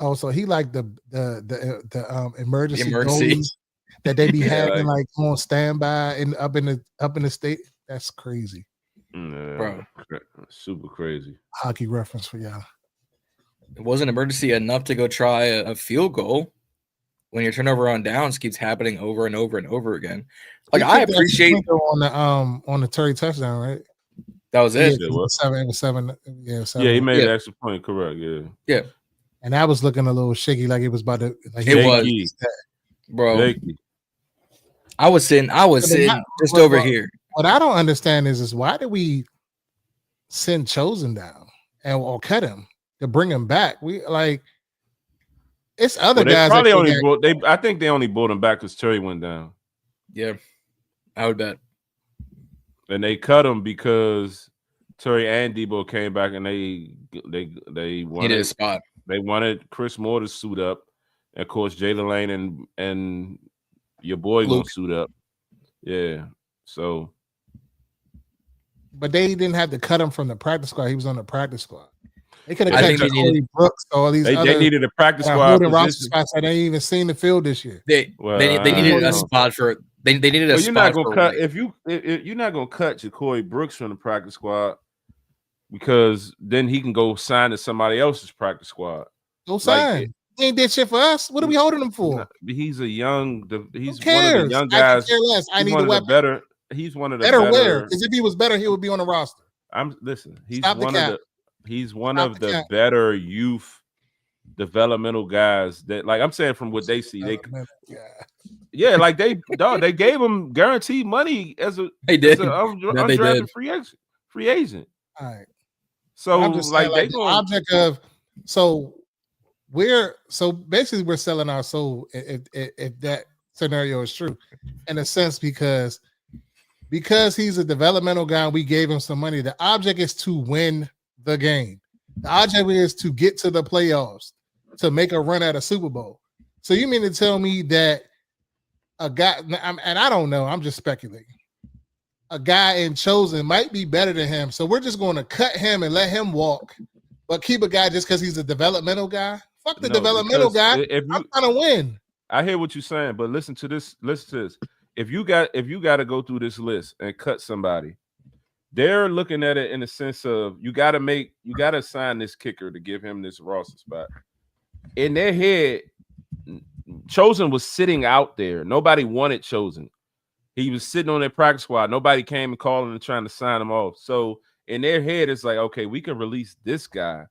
Oh, so he like the emergency goalies that they be having like on standby and up in the state. That's crazy, bro. Super crazy. Hockey reference for y'all. It wasn't emergency enough to go try a field goal when your turnover on downs keeps happening over and over and over again. Like, I appreciate on the Terry touchdown, right? That was it. It was 7. Yeah, 7. Yeah, he made an extra point. Correct. Yeah. And that was looking a little shaky, like it was about to. Like it was, bro. Shaky. I was sitting just over here. What I don't understand is why did we send Chosen down or cut him to bring him back? We like it's other guys. I think they only brought him back because Terry went down. Yeah, I would bet. And they cut him because Terry and Deebo came back, and they wanted a spot. They wanted Chris Moore to suit up of course, Jalen Lane and your boy Luke. gonna suit up. Yeah. So, but they didn't have to cut him from the practice squad. He was on the practice squad. They could have I cut think they Corey needed- Brooks or all these they other needed a practice squad holding roster position. spots that they ain't even seen the field this year. They needed a spot for they needed a But spot you're not gonna for cut Whitt. if you're not gonna cut Jacory Brooks from the practice squad because then he can go sign to somebody else's practice squad. Go sign. He ain't did shit for us. What are we holding him for? He's a young. He's Who one of cares? the young I guys. could care less. I He's need one a of the weapon. better. He's one of the Better better. where? Because if he was better, he would be on the roster. He's Stop the one cap. of the. He's one Stop of the the cap. better youth developmental guys that, like I'm saying, from what they see, like they gave him guaranteed money as a They did. as a No, they undrafted did. free agent. All right. So I'm just like saying, they like, the going object of basically we're selling our soul if that scenario is true, in a sense, because he's a developmental guy and we gave him some money. The object is to win the game. The object is to get to the playoffs, to make a run at a Super Bowl. So you mean to tell me that a guy, and I don't know, I'm just speculating, a guy in Chosen might be better than him. So we're just going to cut him and let him walk, but keep a guy just because he's a developmental guy? Fuck the developmental guy. I'm trying to win. I hear what you're saying, but listen to this. If you got to go through this list and cut somebody, they're looking at it in the sense of you got to sign this kicker to give him this roster spot. In their head, Chosen was sitting out there. Nobody wanted Chosen. He was sitting on their practice squad. Nobody came and calling and trying to sign him off. So in their head, it's like, okay, we can release this guy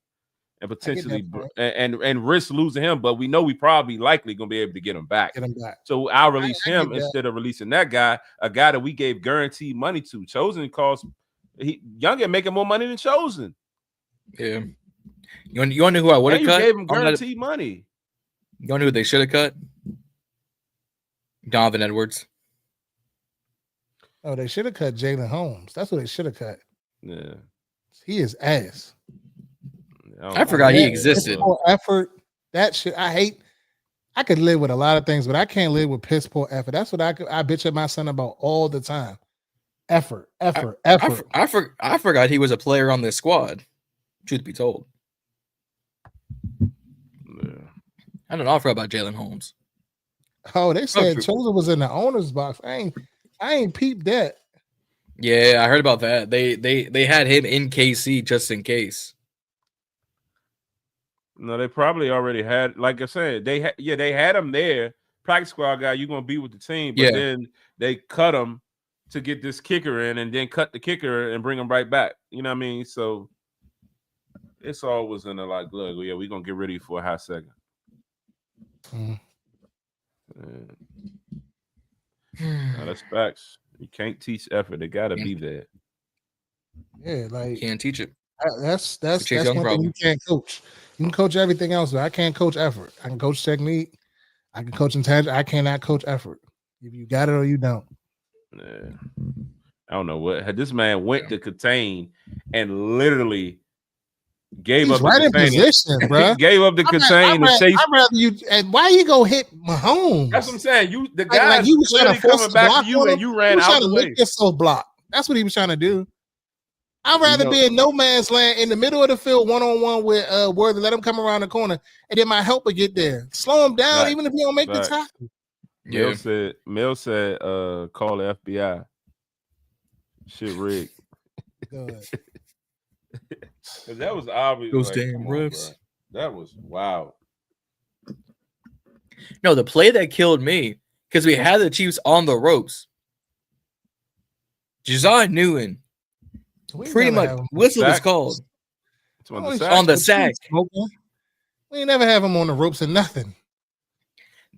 and potentially and risk losing him, but we know we probably likely gonna be able to get him back. So I'll release him instead of releasing that guy, a guy that we gave guaranteed money to. Chosen costs Youngin making more money than Chosen. Yeah. You want to know who I would have cut? You gave him guaranteed money. You want to know who they should have cut? Donovan Edwards. Oh, they should have cut Jalen Holmes. That's what they should have cut. Yeah. He is ass. I forgot he existed. Effort. That shit. I could live with a lot of things, but I can't live with piss poor effort. That's what I bitch at my son about all the time. Effort. I forgot he was a player on this squad. Truth be told. Yeah. I don't know. I forgot about Jalen Holmes. Oh, they said Chosen was in the owner's box. I ain't peeped that. Yeah, I heard about that. They had him in KC just in case. No, they probably already had. Like I said, they had him there. Practice squad guy, you're gonna be with the team, but then they cut him to get this kicker in, and then cut the kicker and bring him right back. You know what I mean? So it's always in the like, look, yeah, we're gonna get rid of you for a hot second. No, that's facts. You can't teach effort. They gotta be there. Yeah, like you can't teach it. That's one thing you can't coach. You can coach everything else, but I can't coach effort. I can coach technique. I can coach intangible. I cannot coach effort. If you got it or you don't. Yeah. I don't know what this man went to contain and literally gave up right the in position, bro. Gave up the contain and chase. I'd rather you. And why you go hit Mahomes? That's what I'm saying. The guy like he was trying to coming back to you and you ran out the way. Block. That's what he was trying to do. I'd rather be in no man's land in the middle of the field, 1-on-1 with Worthy. Let him come around the corner, and then my helper get there. Slow him down, even if he don't make the tackle. Mel said, call the FBI. Shit rigged. That was obvious. Those damn refs. That was wow. No, the play that killed me, because we had the Chiefs on the ropes. Jazon Newton. Pretty much whistle was called on the sack. We ain't never have him on the ropes or nothing.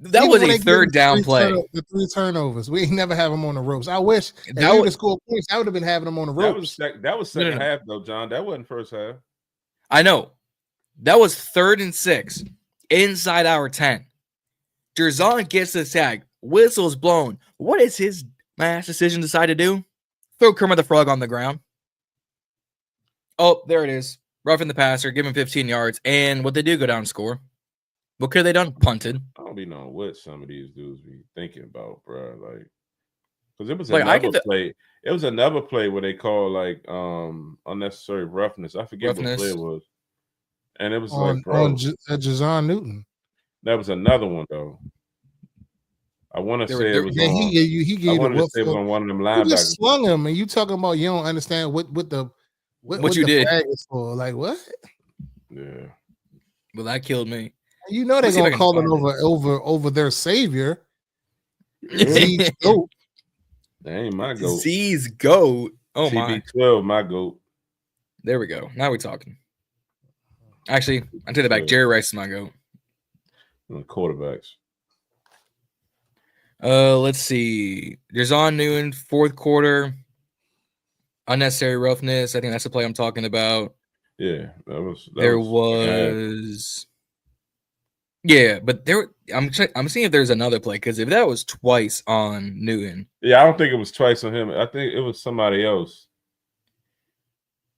That was a third down play. The 3 turnovers. We ain't never have him on the ropes. I wish that would have scored points. I would have been having him on the ropes. That was second half though, John. That wasn't first half. I know. That was 3rd and 6 inside our 10. Jazon gets the sack. Whistle's blown. What does his mass decision decide to do? Throw Kermit the Frog on the ground. Oh, there it is. Roughing the passer, give him 15 yards, and what they do, go down and score. What could they done? Punted. I don't be knowing what some of these dudes be thinking about, bro. Like, because it was Like, I another get play. It was another play where they called like unnecessary roughness. I forget what play it was, and it was like, bro, Jazon Newton. that was another one though. I want to say it was on. He gave I wanted the to say it was on one of them You linebackers. just slung him, and you talking about you don't understand what you the did. flag is for. Like what? Yeah. Well, that killed me. You know they're gonna call it over their savior. Zee's goat. That ain't my goat. Zee's goat. Oh my. TB12, my goat. There we go. Now we're talking. Actually, I take it back. Jerry Rice is my goat. Quarterbacks. Let's see. Jazon Newton, fourth quarter. Unnecessary roughness. I think that's the play I'm talking about. Yeah, there was. Yeah, but I'm seeing if there's another play, because if that was twice on Newton. Yeah, I don't think it was twice on him. I think it was somebody else.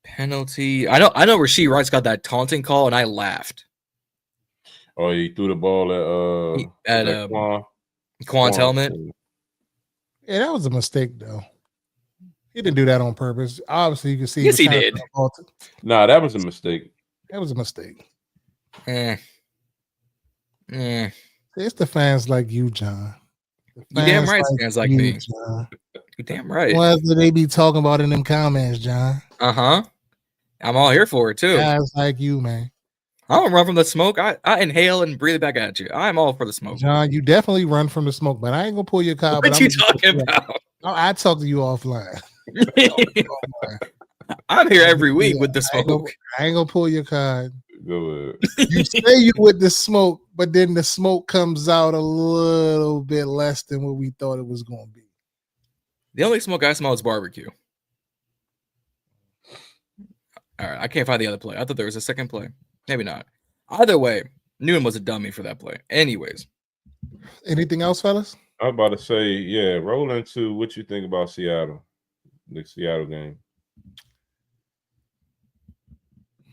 Penalty. I know Rasheed Rice got that taunting call, and I laughed. Oh, he threw the ball at Quan's helmet. Yeah, that was a mistake, though. He didn't do that on purpose. Obviously, you can see. Yes, he did. Nah, that was a mistake. That was a mistake. It's the fans like you, John. You damn right, fans like me. John. You damn right. What do they be talking about in them comments, John? I'm all here for it too. Guys like you, man. I don't run from the smoke. I inhale and breathe it back at you. I'm all for the smoke. John, you definitely run from the smoke, but I ain't gonna pull your car. What you talking about? I talk to you offline. I'm here every week with the smoke. I ain't gonna pull your card. Go ahead. You say you with the smoke, but then the smoke comes out a little bit less than what we thought it was gonna be. The only smoke I smell is barbecue. All right, I can't find the other play. I thought there was a second play. Maybe not. Either way, Newton was a dummy for that play. Anyways. Anything else, fellas? I'm about to say, yeah, roll into what you think about Seattle, the Seattle game.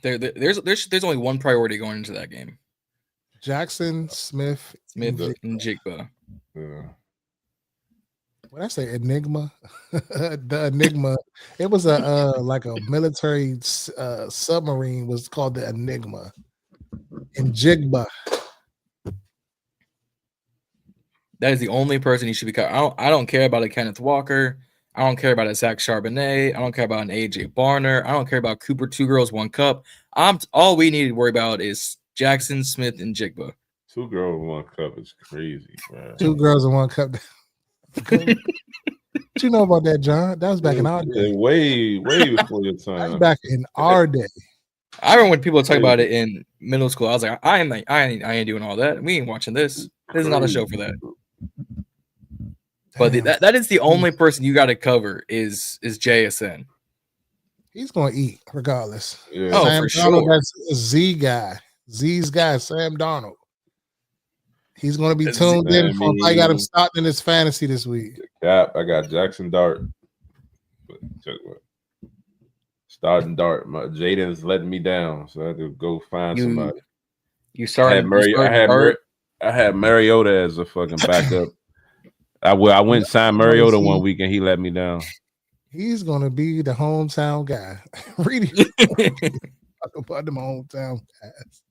There's only one priority going into that game. Jackson, Smith, and Jigba. Yeah. When I say enigma, the enigma, it was a like a military submarine was called the Enigma. And Jigba. That is the only person he should be covering. I don't care about a Kenneth Walker. I don't care about a Zach Charbonnet. I don't care about an AJ Barner. I don't care about Cooper 2 Girls 1 Cup. All we need to worry about is Jackson, Smith, and Jigba. 2 girls 1 cup is crazy, man. 2 girls in 1 cup. What you know about that, John? That was back in our day. Way before your time. That was back in our day. I remember when people talk about it in middle school. I was like, I ain't doing all that. We ain't watching this. This is not a show for that. But that is the only person you got to cover is JSN. He's going to eat regardless. Yeah. Oh, Sam for Darnold, sure. that's a Z guy. Z's guy, Sam Darnold. He's going to be tuned in. I got him starting in his fantasy this week. Cap, I got Jackson Dart. Starting Dart. Jaden's letting me down, so I had to go find somebody. I had Mariota as a fucking backup. I went and signed Mariota one week and he let me down. He's gonna be the hometown guy. Reedie. Talk about them hometown guys.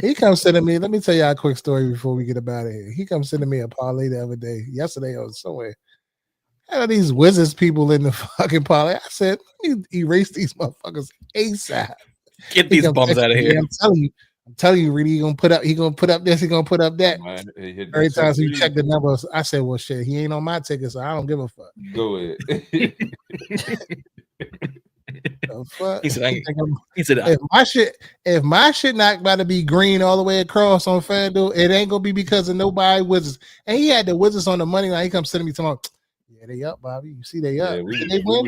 He comes sending me. Let me tell you a quick story before we get up out of here. He comes sending me a parlay the other day. Yesterday I was somewhere. Had these Wizards people in the fucking parlay. I said, let me erase these motherfuckers ASAP. Get these bums out of here. I'm telling you, Reedie, he gonna put up this, he gonna put up that. Man, every time you check the numbers, I said, well, shit, he ain't on my ticket, so I don't give a fuck. Go ahead. The fuck? He said, if my shit not about to be green all the way across on FanDuel, it ain't gonna be because of nobody Wizards. And he had the Wizards on the money line. He comes sending me tomorrow. Yeah, they up, Bobby. You see they up. Yeah, Did they win?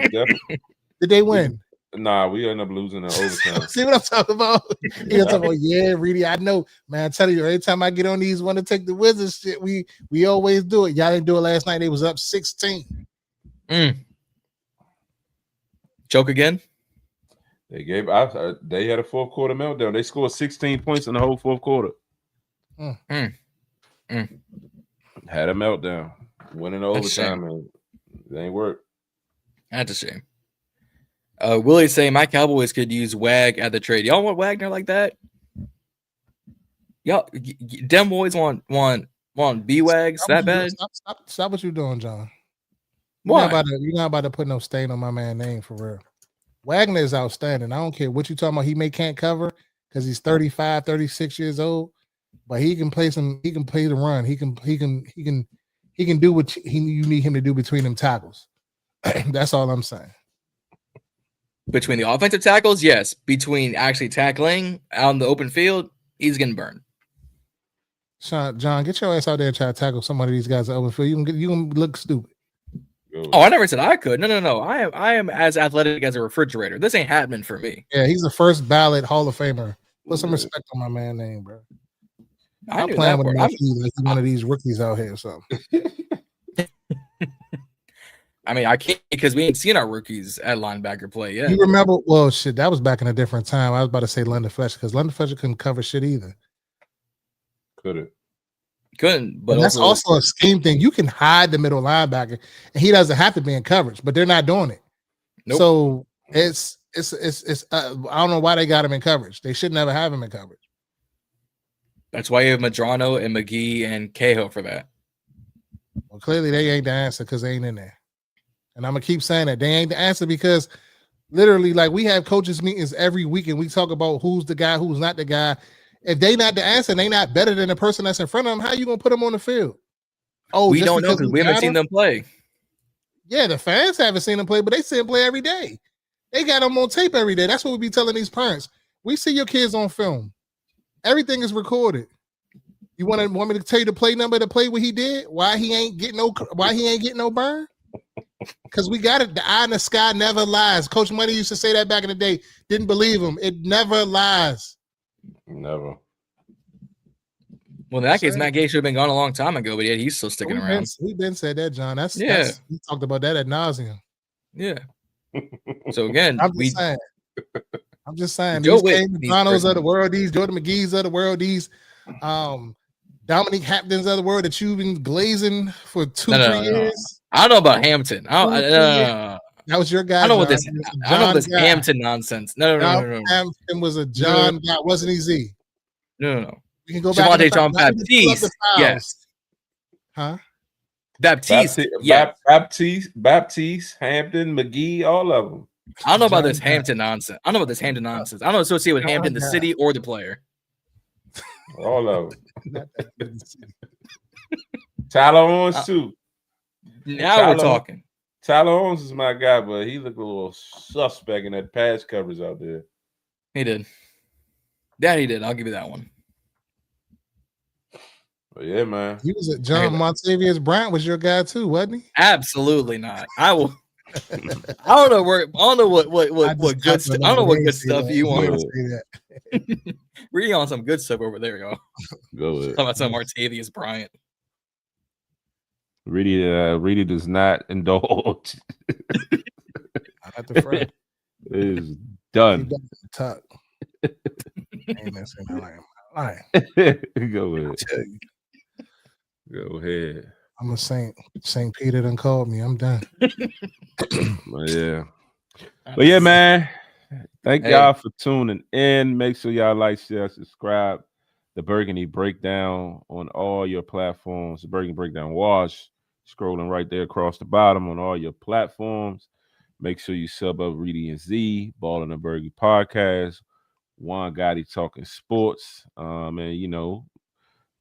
Did they win? Nah, we ended up losing in overtime. See what I'm talking about? He was talking about, yeah, Reedie, I know, man. I tell you, every time I get on these want to take the Wizards shit, we always do it. Y'all didn't do it last night. They was up 16. Choke again? They had a fourth quarter meltdown. They scored 16 points in the whole fourth quarter. Had a meltdown, winning overtime, and it ain't work. That's a shame. Willie say my Cowboys could use Wag at the trade. Y'all want Wagner like that? Y'all, them boys want B-Wags that bad? Stop what you're doing, John. Why? You're not about to put no stain on my man's name for real. Wagner is outstanding. I don't care what you talking about. He can't cover because he's 35, 36 years old, but he can play the run. He can do what you need him to do between them tackles. That's all I'm saying. Between the offensive tackles, yes. Between actually tackling out in the open field, he's getting burned. John, get your ass out there and try to tackle some of these guys at open field. You can look stupid. Oh, I never said I could. No. I am as athletic as a refrigerator. This ain't happening for me. Yeah, he's the first ballot Hall of Famer. Put some respect on my man's name, bro. I'm playing with him like he's one of these rookies out here or something. I mean, I can't because we ain't seen our rookies at linebacker play yet. You remember? Well, shit, that was back in a different time. I was about to say London Fletcher because London Fletcher couldn't cover shit either. Couldn't, but that's also a scheme thing. You can hide the middle linebacker, and he doesn't have to be in coverage, but they're not doing it. Nope. So it's I don't know why they got him in coverage. They should never have him in coverage. That's why you have Madrano and McGee and Cahill for that. Well, clearly they ain't the answer because they ain't in there. And I'm gonna keep saying that they ain't the answer because literally, like, we have coaches meetings every week and we talk about who's the guy, who's not the guy. If they not the answer and they not better than the person that's in front of them, how you gonna put them on the field? Oh, we don't know because we haven't seen them play. Yeah, the fans haven't seen them play, but they see them play every day. They got them on tape every day. That's what we be telling these parents. We see your kids on film. Everything is recorded. You want me to tell you the play number to play what he did? Why he ain't getting no burn? Because we got it. The eye in the sky never lies. Coach Money used to say that back in the day. Didn't believe him. It never lies. Never. Well, in that case, Matt Gay should have been gone a long time ago, but yet he's still sticking around. We've been said that, John. That's we talked about that ad nauseum. Yeah. So again, I'm just saying. Joe These Whitt, McDonald's of the world, these Jordan McGee's of the world, these Dominique Hamptons of the world that you've been glazing for 2-3 years. I don't know about Hampton. That was your guy. I don't know this Hampton nonsense. No. Hampton was a John guy, wasn't he? Z? No. We can go back to John Baptiste. Yes. Huh? Baptiste. Baptiste, Hampton, McGee, all of them. I don't know about this Hampton nonsense. I don't associate with Hampton, the city, or the player. All of them. Tyler Owens, too. Now we're talking. Tyler Owens is my guy, but he looked a little suspect in that pass coverage out there. He did. That he did. I'll give you that one. But yeah, man. He was John Montavious Bryant was your guy too, wasn't he? Absolutely not. I will. I don't know what good stuff. I don't know what good stuff you want. We're on some good stuff over there, y'all. Go ahead. Talking about some Martavius Bryant. Reedie does not indulge. At the front. It is done. Tuck. Ain't messing around. All right. Go ahead. Go ahead. I'm a Saint. St. Peter done called me. I'm done. But yeah, man. Thank y'all for tuning in. Make sure y'all like, share, subscribe. The Burgundy Breakdown on all your platforms. The Burgundy Breakdown Wash. Scrolling right there across the bottom on all your platforms. Make sure you sub up Reedie Zee, Ballin and Burgundy Podcast. Juan Gotti talking sports. And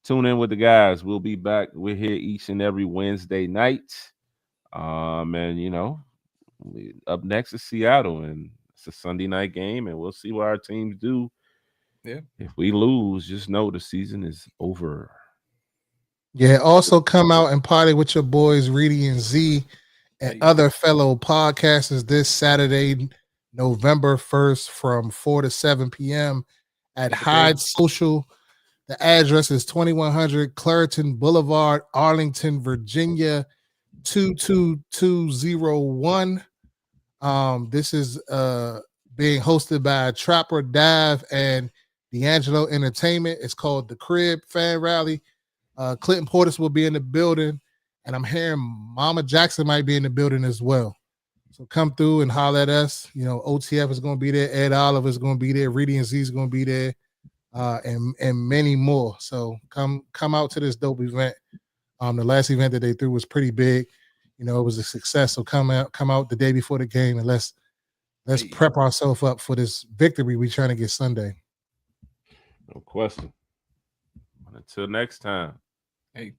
tune in with the guys. We'll be back. We're here each and every Wednesday night. Up next is Seattle, and it's a Sunday night game, and we'll see what our teams do. Yeah. If we lose, just know the season is over. Yeah. Also come out and party with your boys Reedie and Z and other fellow podcasters this Saturday, November 1st from 4 to 7 p.m. at Hyde Social. The address is 2100 Clareton Boulevard, Arlington, Virginia, 22201. This is being hosted by Trapper Dive and D'Angelo Entertainment. It's called the Crib Fan Rally. Clinton Portis will be in the building, and I'm hearing Mama Jackson might be in the building as well. So come through and holler at us. You know, OTF is going to be there. Ed Oliver is going to be there. Reedie Zee is going to be there, and many more. So come out to this dope event. The last event that they threw was pretty big. You know, it was a success. So come out the day before the game, and let's prep ourselves up for this victory we're trying to get Sunday. No question. Until next time. Hey.